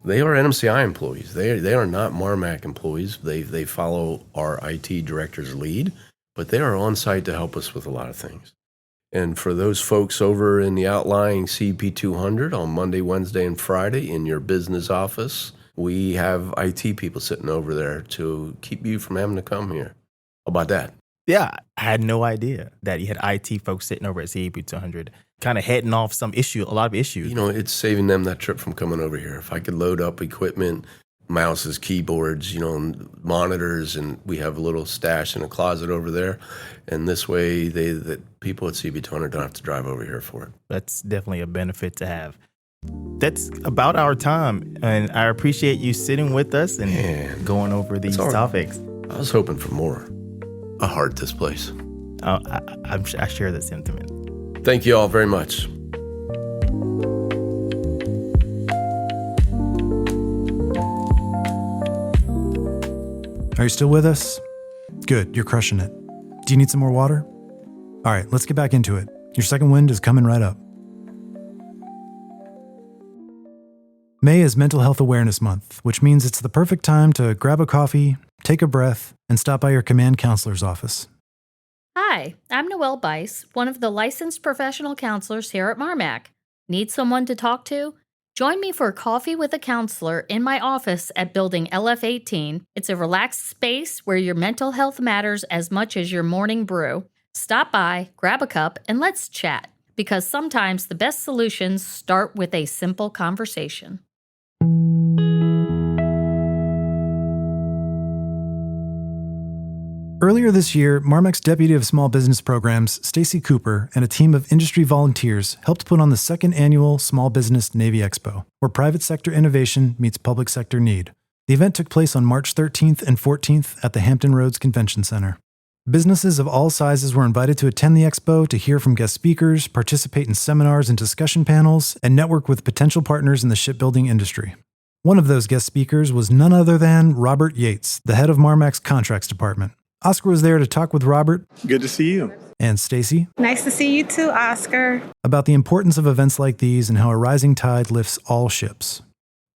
They are NMCI employees. They are not MARMC employees. They follow our IT director's lead, but they are on site to help us with a lot of things. And for those folks over in the outlying CP200 on Monday, Wednesday, and Friday in your business office, we have IT people sitting over there to keep you from having to come here. How about that? Yeah, I had no idea that you had IT folks sitting over at CP200, kind of heading off a lot of issues. It's saving them that trip from coming over here. If I could load up equipment, mouses, keyboards, monitors, and we have a little stash in a closet over there. And this way, the people at CP200 don't have to drive over here for it. That's definitely a benefit to have. That's about our time, and I appreciate you sitting with us and going over these topics. I was hoping for more. I heart this place. I share that sentiment. Thank you all very much. Are you still with us? Good, you're crushing it. Do you need some more water? All right, let's get back into it. Your second wind is coming right up. May is Mental Health Awareness Month, which means it's the perfect time to grab a coffee, take a breath, and stop by your command counselor's office. Hi, I'm Noelle Bice, one of the licensed professional counselors here at MARMC. Need someone to talk to? Join me for Coffee with a Counselor in my office at Building LF18. It's a relaxed space where your mental health matters as much as your morning brew. Stop by, grab a cup, and let's chat, because sometimes the best solutions start with a simple conversation. Earlier this year, MARMC's Deputy of Small Business Programs, Stacy Cooper, and a team of industry volunteers helped put on the second annual Small Business Navy Expo, where private sector innovation meets public sector need. The event took place on March 13th and 14th at the Hampton Roads Convention Center. Businesses of all sizes were invited to attend the expo to hear from guest speakers, participate in seminars and discussion panels, and network with potential partners in the shipbuilding industry. One of those guest speakers was none other than Robert Yates, the head of MARMC's Contracts Department. Oscar was there to talk with Robert. Good to see you. And Stacy. Nice to see you too, Oscar. About the importance of events like these and how a rising tide lifts all ships.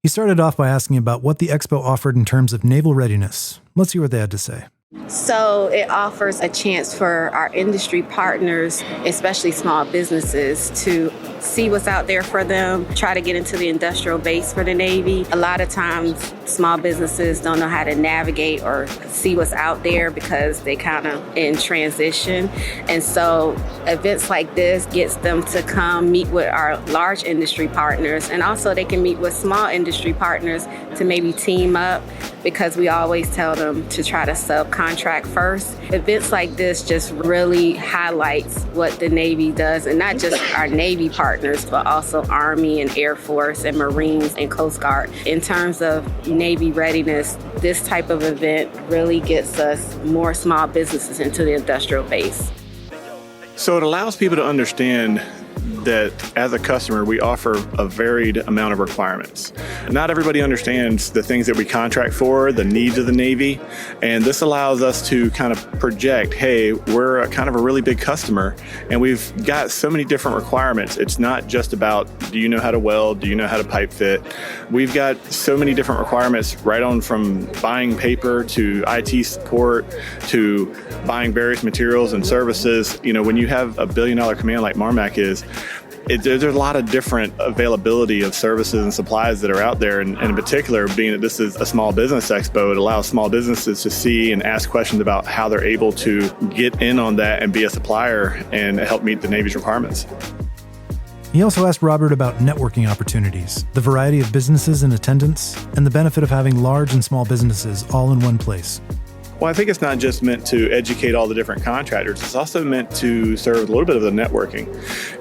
He started off by asking about what the expo offered in terms of naval readiness. Let's hear what they had to say. So it offers a chance for our industry partners, especially small businesses, to see what's out there for them, try to get into the industrial base for the Navy. A lot of times, small businesses don't know how to navigate or see what's out there because they kind of in transition. And so events like this gets them to come meet with our large industry partners, and also they can meet with small industry partners to maybe team up, because we always tell them to try to subcontract first. Events like this just really highlights what the Navy does, and not just our Navy partners, but also Army and Air Force and Marines and Coast Guard. In terms of Navy readiness, this type of event really gets us more small businesses into the industrial base. So it allows people to understand that as a customer, we offer a varied amount of requirements. Not everybody understands the things that we contract for, the needs of the Navy, and this allows us to kind of project, hey, we're kind of a really big customer, and we've got so many different requirements. It's not just about, do you know how to weld? Do you know how to pipe fit? We've got so many different requirements, right on from buying paper to IT support to buying various materials and services. You know, when you have a billion-dollar command like MARMC is, there's a lot of different availability of services and supplies that are out there. And in particular, being that this is a small business expo, it allows small businesses to see and ask questions about how they're able to get in on that and be a supplier and help meet the Navy's requirements. He also asked Robert about networking opportunities, the variety of businesses in attendance, and the benefit of having large and small businesses all in one place. Well, I think it's not just meant to educate all the different contractors. It's also meant to serve a little bit of the networking.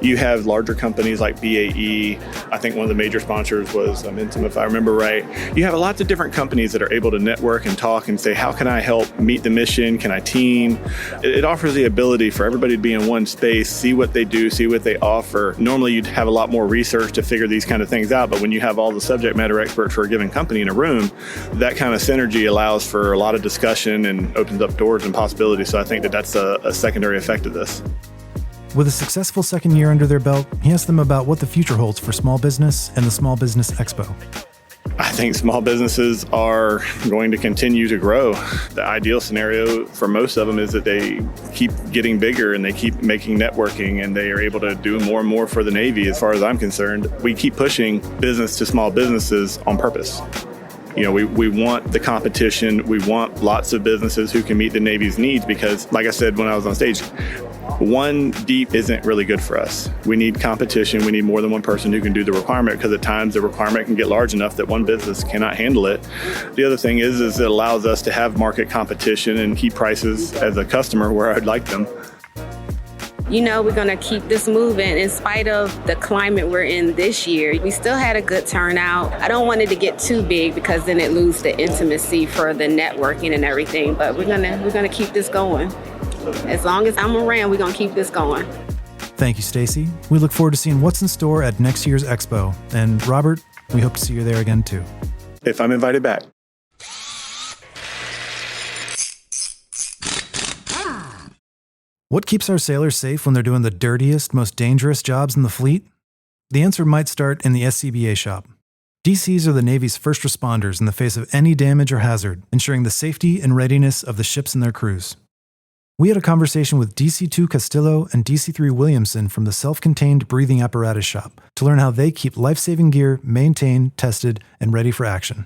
You have larger companies like BAE. I think one of the major sponsors was Momentum, if I remember right. You have lots of different companies that are able to network and talk and say, how can I help meet the mission? Can I team? It offers the ability for everybody to be in one space, see what they do, see what they offer. Normally, you'd have a lot more research to figure these kind of things out, but when you have all the subject matter experts for a given company in a room, that kind of synergy allows for a lot of discussion and opens up doors and possibilities. So I think that that's a secondary effect of this. With a successful second year under their belt, he asked them about what the future holds for small business and the Small Business Expo. I think small businesses are going to continue to grow. The ideal scenario for most of them is that they keep getting bigger and they keep making networking and they are able to do more and more for the Navy. As far as I'm concerned, we keep pushing business to small businesses on purpose. You know, we want the competition. We want lots of businesses who can meet the Navy's needs because, like I said when I was on stage, one deep isn't really good for us. We need competition. We need more than one person who can do the requirement because at times the requirement can get large enough that one business cannot handle it. The other thing is it allows us to have market competition and keep prices as a customer where I'd like them. You know, we're going to keep this moving in spite of the climate we're in this year. We still had a good turnout. I don't want it to get too big because then it loses the intimacy for the networking and everything. But we're gonna keep this going. As long as I'm around, we're going to keep this going. Thank you, Stacy. We look forward to seeing what's in store at next year's Expo. And Robert, we hope to see you there again too. If I'm invited back. What keeps our sailors safe when they're doing the dirtiest, most dangerous jobs in the fleet? The answer might start in the SCBA shop. DCs are the Navy's first responders in the face of any damage or hazard, ensuring the safety and readiness of the ships and their crews. We had a conversation with DC2 Castillo and DC3 Williamson from the Self-Contained Breathing Apparatus Shop to learn how they keep life-saving gear maintained, tested, and ready for action.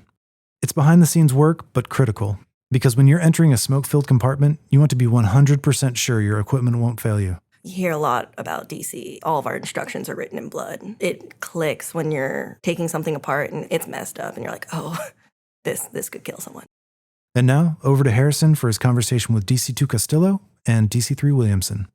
It's behind-the-scenes work, but critical, because when you're entering a smoke-filled compartment, you want to be 100% sure your equipment won't fail you. You hear a lot about DC. All of our instructions are written in blood. It clicks when you're taking something apart and it's messed up and you're like, oh, this could kill someone. And now, over to Harrison for his conversation with DC2 Castillo and DC3 Williamson.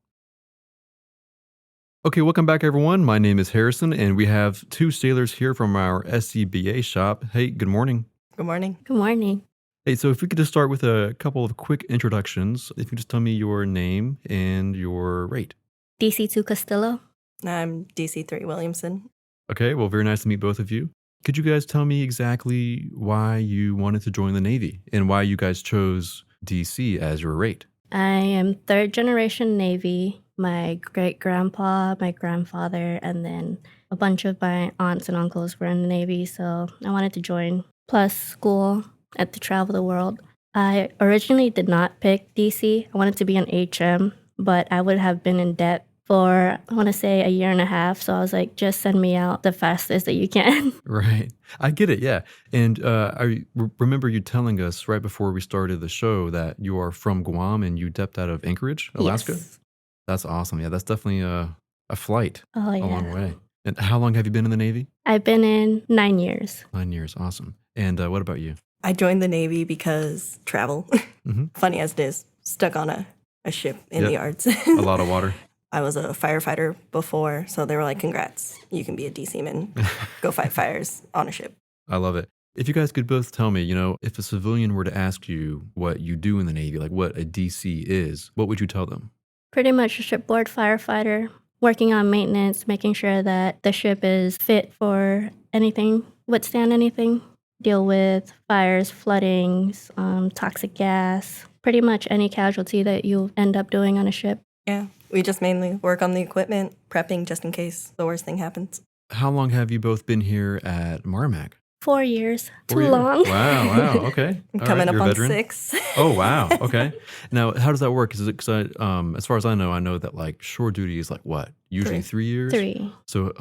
Okay, welcome back, everyone. My name is Harrison, and we have two sailors here from our SCBA shop. Hey, good morning. Good morning. Good morning. Hey, so if we could just start with a couple of quick introductions. If you could just tell me your name and your rate. DC2 Castillo. I'm DC3 Williamson. Okay, well, very nice to meet both of you. Could you guys tell me exactly why you wanted to join the Navy and why you guys chose DC as your rate? I am third generation Navy. My great-grandpa, my grandfather, and then a bunch of my aunts and uncles were in the Navy, so I wanted to join. Plus school and to travel the world. I originally did not pick DC. I wanted to be an HM, but I would have been in debt for, I want to say, a year and a half. So I was like, just send me out the fastest that you can. Right. I get it, yeah. And I remember you telling us right before we started the show that you are from Guam and you dipped out of Anchorage, Alaska? Yes. That's awesome. Yeah, that's definitely a flight. Oh, yeah. A long way. And how long have you been in the Navy? I've been in 9 years. 9 years. Awesome. And what about you? I joined the Navy because travel. Mm-hmm. Funny as it is, stuck on a ship in the yards. A lot of water. I was a firefighter before, so they were like, congrats, you can be a DC-man, go fight fires on a ship. I love it. If you guys could both tell me, if a civilian were to ask you what you do in the Navy, like what a DC is, what would you tell them? Pretty much a shipboard firefighter, working on maintenance, making sure that the ship is fit for anything, withstand anything, deal with fires, floodings, toxic gas, pretty much any casualty that you end up doing on a ship. Yeah, we just mainly work on the equipment, prepping just in case the worst thing happens. How long have you both been here at MARMC? 4 years. 4 Too years. long. Wow. Okay. All Coming right, up you're a on veteran. 6. Oh, wow. Okay. Now, how does that work? Is it because as far as I know that like shore duty is like what? Usually 3 years? 3. So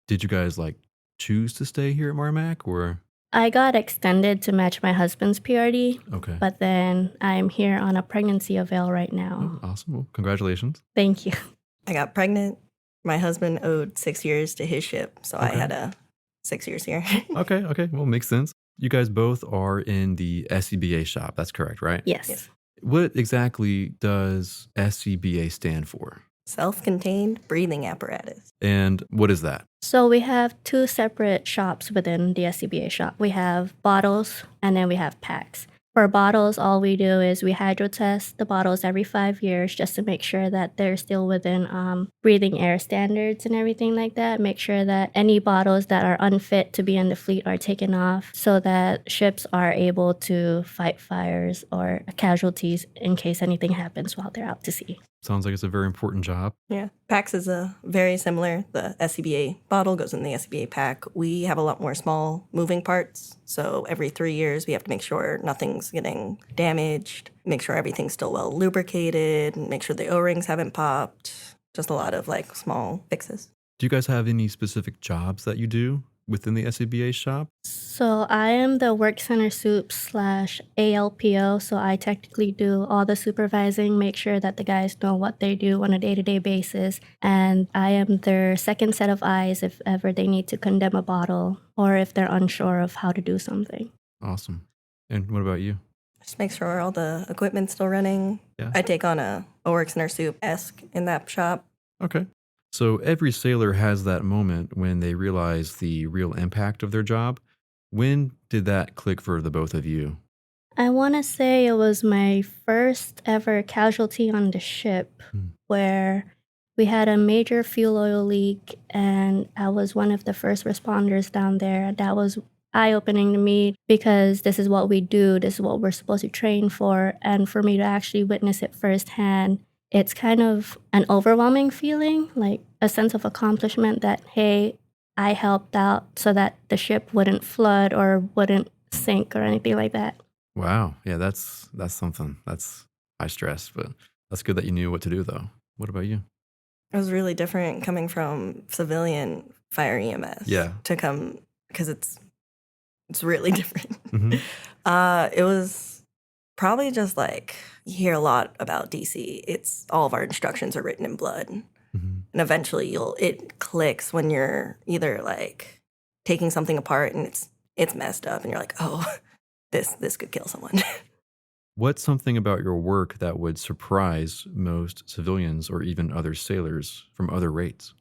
did you guys like choose to stay here at MARMC or? I got extended to match my husband's PRD. Okay. But then I'm here on a pregnancy avail right now. Oh, awesome. Well, congratulations. Thank you. I got pregnant. My husband owed 6 years to his ship, so I had 6 years here. Okay. Well, makes sense. You guys both are in the SCBA shop. That's correct, right? Yes. What exactly does SCBA stand for? Self-contained breathing apparatus. And what is that? So we have 2 separate shops within the SCBA shop. We have bottles and then we have packs. For bottles, all we do is we hydrotest the bottles every 5 years just to make sure that they're still within breathing air standards and everything like that. Make sure that any bottles that are unfit to be in the fleet are taken off so that ships are able to fight fires or casualties in case anything happens while they're out to sea. Sounds like it's a very important job. Yeah. Packs is very similar. The SCBA bottle goes in the SCBA pack. We have a lot more small moving parts. So every 3 years, we have to make sure nothing's getting damaged, make sure everything's still well lubricated, and make sure the O-rings haven't popped. Just a lot of like small fixes. Do you guys have any specific jobs that you do within the SCBA shop? So I am the work center soup / ALPO. So I technically do all the supervising, make sure that the guys know what they do on a day-to-day basis. And I am their second set of eyes if ever they need to condemn a bottle or if they're unsure of how to do something. Awesome. And what about you? Just make sure all the equipment's still running. Yeah. I take on a work center soup-esque in that shop. Okay. So every sailor has that moment when they realize the real impact of their job. When did that click for the both of you? I want to say it was my first ever casualty on the ship where we had a major fuel oil leak and I was one of the first responders down there. That was eye-opening to me because this is what we do, this is what we're supposed to train for, and for me to actually witness it firsthand, it's kind of an overwhelming feeling, like a sense of accomplishment that, hey, I helped out so that the ship wouldn't flood or wouldn't sink or anything like that. Wow. Yeah, that's something. That's high stress, but That's good that you knew what to do, though. What about you? It was really different coming from civilian fire EMS. Yeah. To come, because it's really different. Mm-hmm. It was probably just like, you hear a lot about DC. It's all of our instructions are written in blood. Mm-hmm. And eventually it clicks when you're either like taking something apart and it's messed up and you're like, oh, this could kill someone. What's something about your work that would surprise most civilians or even other sailors from other rates?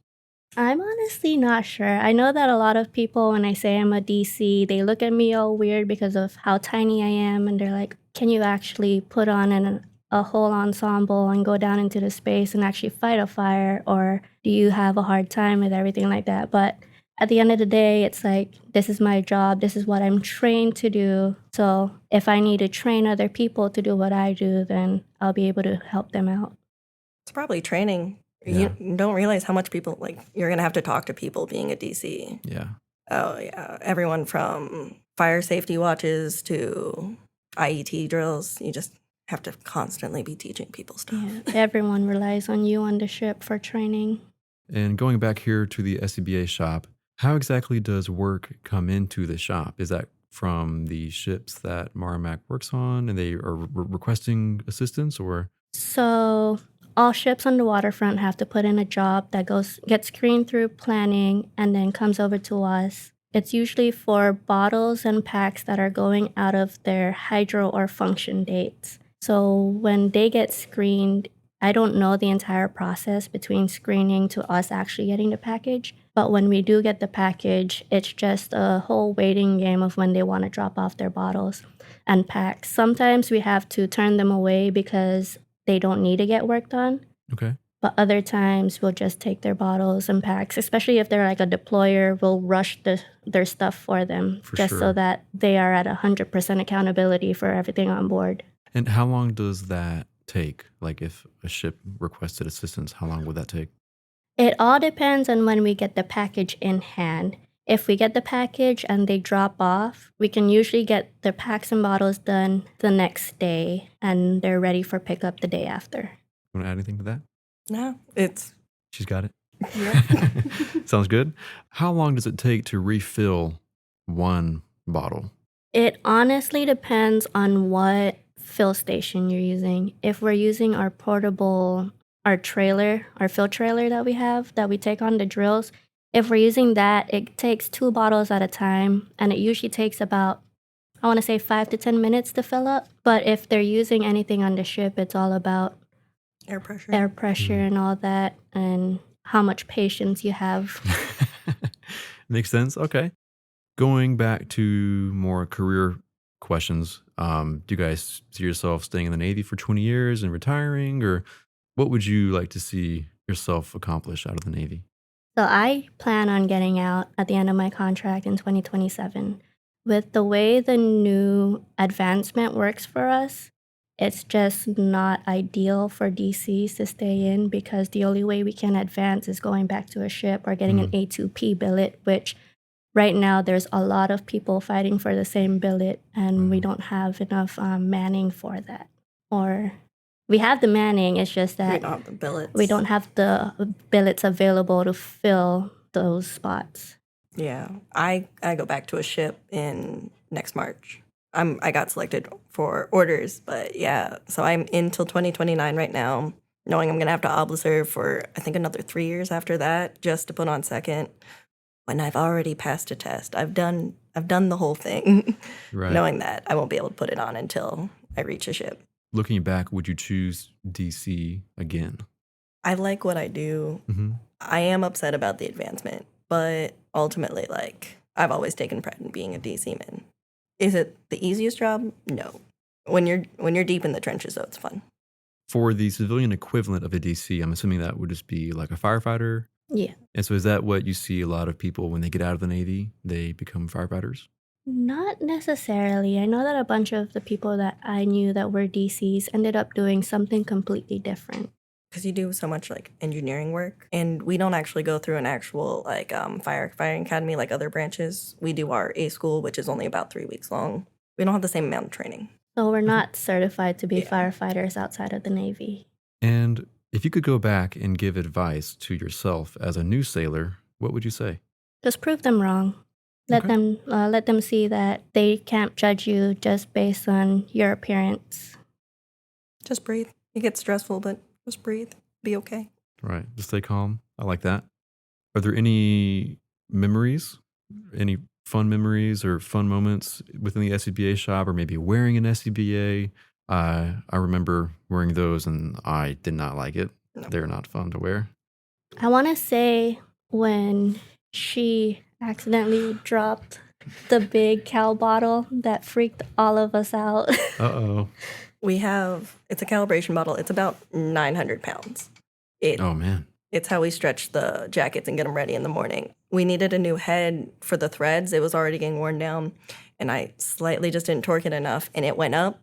I'm honestly not sure. I know that a lot of people, when I say I'm a DC, they look at me all weird because of how tiny I am, and they're like, can you actually put on a whole ensemble and go down into the space and actually fight a fire, or do you have a hard time with everything like that? But at the end of the day, it's like, this is my job. This is what I'm trained to do. So if I need to train other people to do what I do, then I'll be able to help them out. It's probably training. Yeah. You don't realize how much people, like, you're going to have to talk to people being a DC. Yeah. Oh, yeah. Everyone from fire safety watches to IET drills. You just have to constantly be teaching people stuff. Yeah, everyone relies on you on the ship for training. And going back here to the SCBA shop, how exactly does work come into the shop? Is that from the ships that MARMC works on and they are requesting assistance, or? So all ships on the waterfront have to put in a job that gets screened through planning and then comes over to us. It's usually for bottles and packs that are going out of their hydro or function dates. So when they get screened, I don't know the entire process between screening to us actually getting the package. But when we do get the package, it's just a whole waiting game of when they want to drop off their bottles and packs. Sometimes we have to turn them away because they don't need to get work done. Okay. But other times we'll just take their bottles and packs, especially if they're like a deployer, we'll rush their stuff for them so that they are at 100% accountability for everything on board. And how long does that take? Like if a ship requested assistance, how long would that take? It all depends on when we get the package in hand. If we get the package and they drop off, we can usually get the packs and bottles done the next day and they're ready for pickup the day after. Want to add anything to that? No, She's got it. Yeah. Sounds good. How long does it take to refill one bottle? It honestly depends on what fill station you're using. If we're using our portable, our fill trailer that we have, that we take on the drills, if we're using that, it takes 2 bottles at a time, and it usually takes about, I want to say 5 to 10 minutes to fill up. But if they're using anything on the ship, it's all about air pressure and all that, and how much patience you have. Makes sense. Okay. Going back to more career questions, do you guys see yourself staying in the Navy for 20 years and retiring, or what would you like to see yourself accomplish out of the Navy? So I plan on getting out at the end of my contract in 2027. With the way the new advancement works for us, it's just not ideal for DCs to stay in, because the only way we can advance is going back to a ship or getting an A2P billet, which right now there's a lot of people fighting for the same billet, and we don't have enough manning for that. Or we have the manning, it's just that we don't have the billets. We don't have the billets available to fill those spots. Yeah, I go back to a ship in next March. I got selected for orders, but yeah, so I'm in till 2029 right now, knowing I'm gonna have to observe for I think another 3 years after that just to put on second. When I've already passed a test, I've done the whole thing, Right. knowing that I won't be able to put it on until I reach a ship. Looking back, would you choose DC again? I like what I do. Mm-hmm. I am upset about the advancement, but ultimately, like, I've always taken pride in being a DC man. Is it the easiest job? No. When you're deep in the trenches, though, it's fun. For the civilian equivalent of a DC, I'm assuming that would just be like a firefighter. Yeah. And so is that what you see a lot of people when they get out of the Navy, they become firefighters? Not necessarily. I know that a bunch of the people that I knew that were DCs ended up doing something completely different. Because you do so much like engineering work, and we don't actually go through an actual like firefighting academy like other branches. We do our A school, which is only about 3 weeks long. We don't have the same amount of training. So we're not certified to be firefighters outside of the Navy. And if you could go back and give advice to yourself as a new sailor, what would you say? Just prove them wrong. Let them see that they can't judge you just based on your appearance. Just breathe. It gets stressful, but just breathe. Be okay. Right. Just stay calm. I like that. Are there any memories, any fun memories or fun moments within the SCBA shop, or maybe wearing an SCBA? I remember wearing those and I did not like it. No. They're not fun to wear. I want to say when she accidentally dropped the big Cal bottle that freaked all of us out. Uh-oh. It's a calibration bottle. It's about 900 pounds. Oh, man. It's how we stretch the jackets and get them ready in the morning. We needed a new head for the threads. It was already getting worn down, and I slightly just didn't torque it enough, and it went up,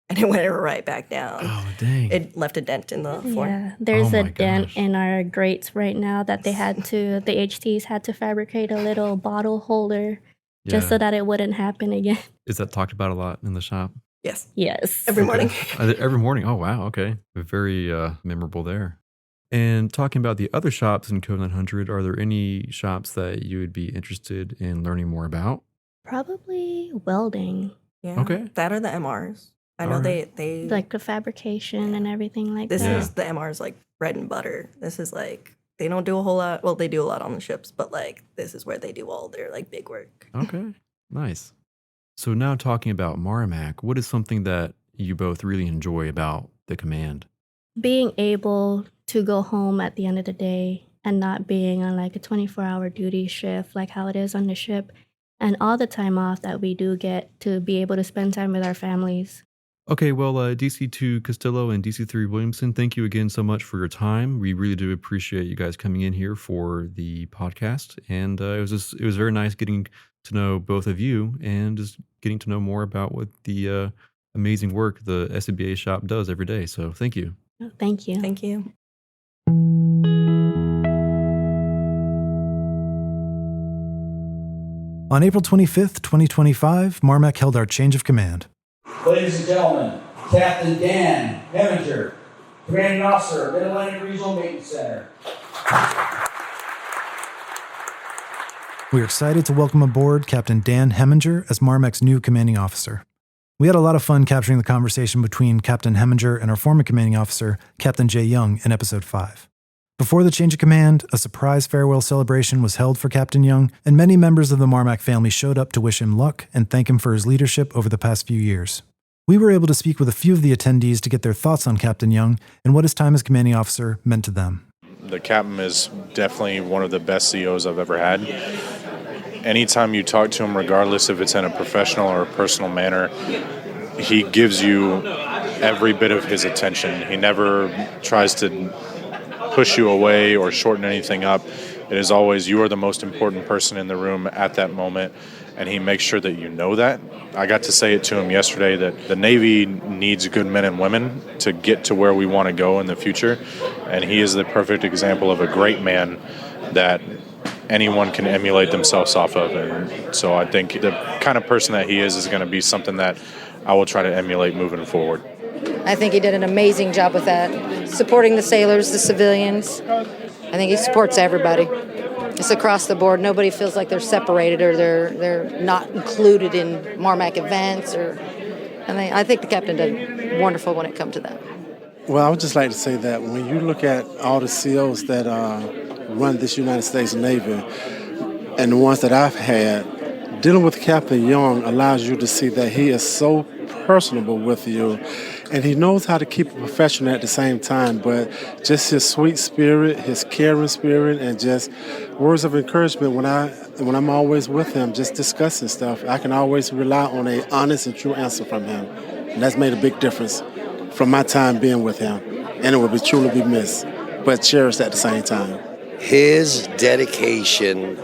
and it went right back down. Oh, dang. It left a dent in the floor. Yeah, there's a dent in our grates right now that the HTs had to fabricate a little bottle holder just so that it wouldn't happen again. Is that talked about a lot in the shop? Yes. Yes. Every morning. Every morning. Oh, wow. Okay. Very memorable there. And talking about the other shops in Code 900, are there any shops that you would be interested in learning more about? Probably welding. Yeah. Okay. That or the MRs. I know they like the fabrication and everything like this that. Is the MRs like bread and butter. This is like they don't do a whole lot. Well, they do a lot on the ships, but like this is where they do all their like big work. Okay. Nice. So now talking about MARMC, what is something that you both really enjoy about the command? Being able to go home at the end of the day and not being on like a 24-hour duty shift like how it is on the ship, and all the time off that we do get to be able to spend time with our families. Okay, well, DC2 Castillo and DC3 Williamson, thank you again so much for your time. We really do appreciate you guys coming in here for the podcast, and it was very nice getting to know both of you and just getting to know more about what the amazing work the SCBA shop does every day. So thank you. Oh, thank you. Thank you. On April 25th, 2025, MARMC held our change of command. Ladies and gentlemen, Captain Dan Heminger, Commanding Officer, Mid-Atlantic Regional Maintenance Center. We are excited to welcome aboard Captain Dan Heminger as MARMC's new commanding officer. We had a lot of fun capturing the conversation between Captain Heminger and our former commanding officer, Captain Jay Young, in Episode 5. Before the change of command, a surprise farewell celebration was held for Captain Young, and many members of the MARMC family showed up to wish him luck and thank him for his leadership over the past few years. We were able to speak with a few of the attendees to get their thoughts on Captain Young and what his time as commanding officer meant to them. The captain is definitely one of the best CEOs I've ever had. Anytime you talk to him, regardless if it's in a professional or a personal manner, he gives you every bit of his attention. He never tries to push you away or shorten anything up. It is always, you are the most important person in the room at that moment, and he makes sure that you know that. I got to say it to him yesterday that the Navy needs good men and women to get to where we want to go in the future, and he is the perfect example of a great man that anyone can emulate themselves off of. And so I think the kind of person that he is going to be something that I will try to emulate moving forward. I think he did an amazing job with that, supporting the sailors, the civilians. I think he supports everybody. It's across the board. Nobody feels like they're separated or they're not included in MARMC events. I think the captain did wonderful when it comes to that. Well, I would just like to say that when you look at all the CEOs that run this United States Navy and the ones that I've had, dealing with Captain Young allows you to see that he is so personable with you, and he knows how to keep it professional at the same time, but just his sweet spirit, his caring spirit, and just words of encouragement when I'm always with him, just discussing stuff. I can always rely on an honest and true answer from him, and that's made a big difference from my time being with him, and it will truly be missed, but cherished at the same time. His dedication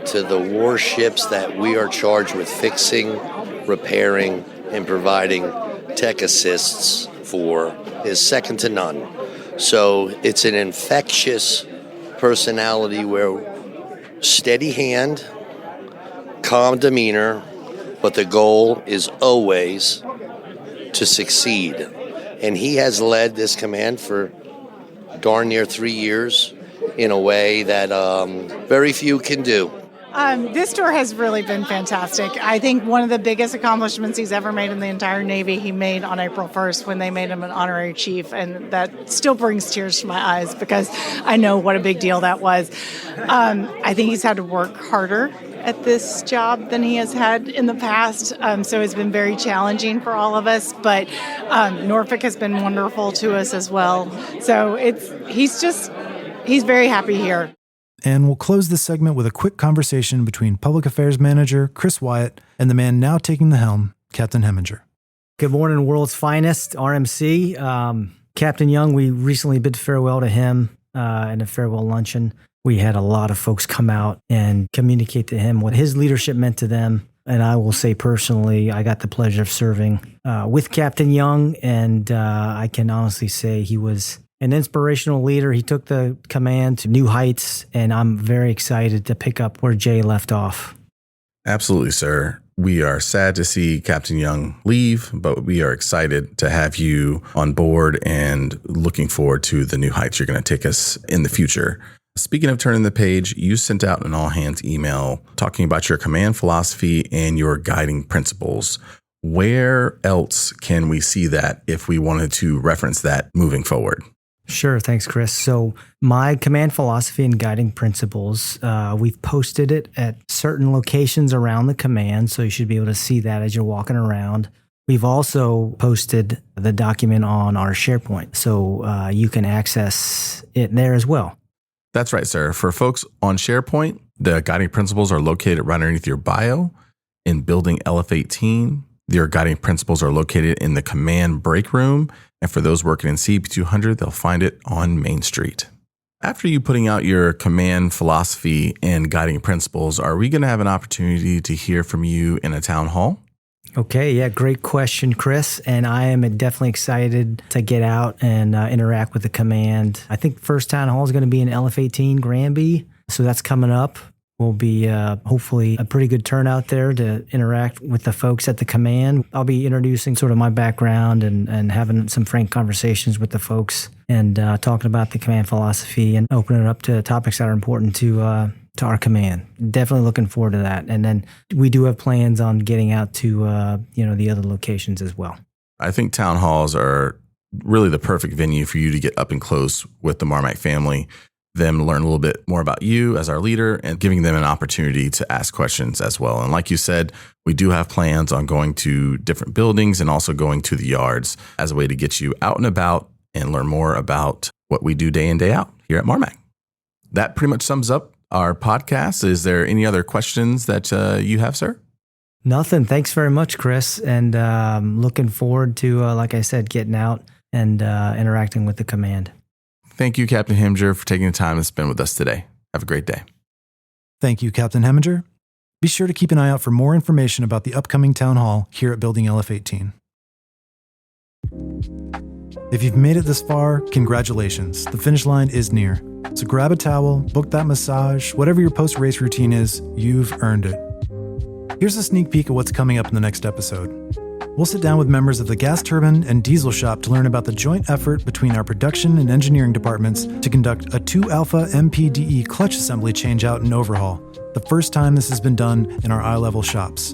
to the warships that we are charged with fixing, repairing, and providing tech assists for is second to none. So it's an infectious personality where steady hand, calm demeanor, but the goal is always to succeed. And he has led this command for darn near 3 years in a way that very few can do. This tour has really been fantastic. I think one of the biggest accomplishments he's ever made in the entire Navy, he made on April 1st when they made him an honorary chief, and that still brings tears to my eyes because I know what a big deal that was. I think he's had to work harder at this job than he has had in the past, so it's been very challenging for all of us, but Norfolk has been wonderful to us as well. So he's very happy here. And we'll close this segment with a quick conversation between Public Affairs Manager Chris Wyatt and the man now taking the helm, Captain Heminger. Good morning, world's finest, RMC. Captain Young, we recently bid farewell to him in a farewell luncheon. We had a lot of folks come out and communicate to him what his leadership meant to them. And I will say personally, I got the pleasure of serving with Captain Young, and I can honestly say he was an inspirational leader. He took the command to new heights, and I'm very excited to pick up where Jay left off. Absolutely, sir. We are sad to see Captain Young leave, but we are excited to have you on board and looking forward to the new heights you're going to take us in the future. Speaking of turning the page, you sent out an all-hands email talking about your command philosophy and your guiding principles. Where else can we see that if we wanted to reference that moving forward? Sure. Thanks, Chris. So my command philosophy and guiding principles, we've posted it at certain locations around the command, so you should be able to see that as you're walking around. We've also posted the document on our SharePoint, so you can access it there as well. That's right, sir. For folks on SharePoint, the guiding principles are located right underneath your bio in building LF18. Your guiding principles are located in the command break room. And for those working in CP200, they'll find it on Main Street. After you putting out your command philosophy and guiding principles, are we going to have an opportunity to hear from you in a town hall? Okay, yeah, great question, Chris. And I am definitely excited to get out and interact with the command. I think first town hall is going to be in LF18 Granby. So that's coming up. Will be hopefully a pretty good turnout there to interact with the folks at the command. I'll be introducing sort of my background and having some frank conversations with the folks and talking about the command philosophy and opening it up to topics that are important to our command. Definitely looking forward to that. And then we do have plans on getting out to the other locations as well. I think town halls are really the perfect venue for you to get up and close with the MARMC family, them learn a little bit more about you as our leader and giving them an opportunity to ask questions as well. And like you said, we do have plans on going to different buildings and also going to the yards as a way to get you out and about and learn more about what we do day in, day out here at MARMC. That pretty much sums up our podcast. Is there any other questions that you have, sir? Nothing. Thanks very much, Chris. And looking forward to, like I said, getting out and interacting with the command. Thank you, Captain Heminger, for taking the time to spend with us today. Have a great day. Thank you, Captain Heminger. Be sure to keep an eye out for more information about the upcoming town hall here at Building LF18. If you've made it this far, congratulations. The finish line is near. So grab a towel, book that massage, whatever your post-race routine is, you've earned it. Here's a sneak peek of what's coming up in the next episode. We'll sit down with members of the gas turbine and diesel shop to learn about the joint effort between our production and engineering departments to conduct a 2-alpha MPDE clutch assembly changeout and overhaul, the first time this has been done in our eye-level shops.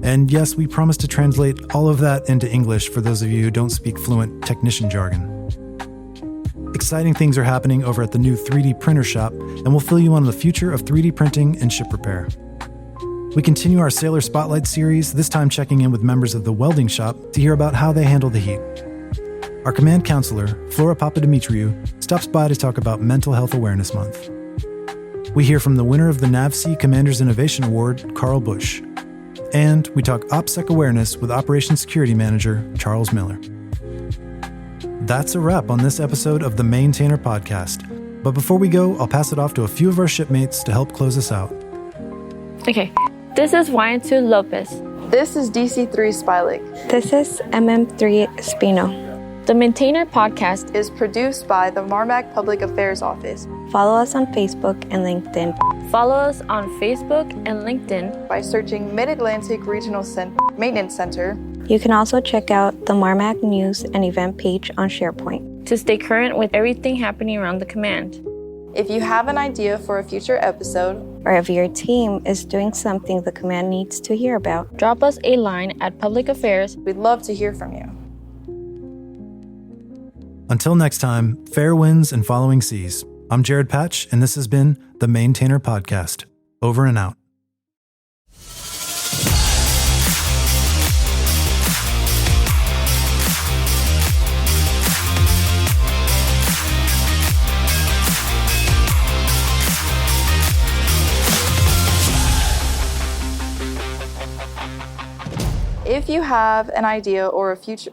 And yes, we promise to translate all of that into English for those of you who don't speak fluent technician jargon. Exciting things are happening over at the new 3D printer shop, and we'll fill you on the future of 3D printing and ship repair. We continue our Sailor Spotlight series, this time checking in with members of the welding shop to hear about how they handle the heat. Our command counselor, Flora Papadimitriou, stops by to talk about Mental Health Awareness Month. We hear from the winner of the NAVC Commander's Innovation Award, Carl Bush. And we talk OPSEC awareness with Operations Security Manager, Charles Miller. That's a wrap on this episode of the Maintainer Podcast. But before we go, I'll pass it off to a few of our shipmates to help close us out. Okay, this is YN2 Lopez. This is DC3 Spylik. This is MM3 Spino. The Maintainer Podcast is produced by the MARMC Public Affairs Office. Follow us on Facebook and LinkedIn. Follow us on Facebook and LinkedIn by searching Mid-Atlantic Regional Maintenance Center. You can also check out the MARMC News and Event page on SharePoint. to stay current with everything happening around the command. If you have an idea for a future episode, or if your team is doing something the command needs to hear about, drop us a line at Public Affairs. We'd love to hear from you. Until next time, fair winds and following seas. I'm Jared Patch, and this has been the Maintainer Podcast. Over and out. If you have an idea or a future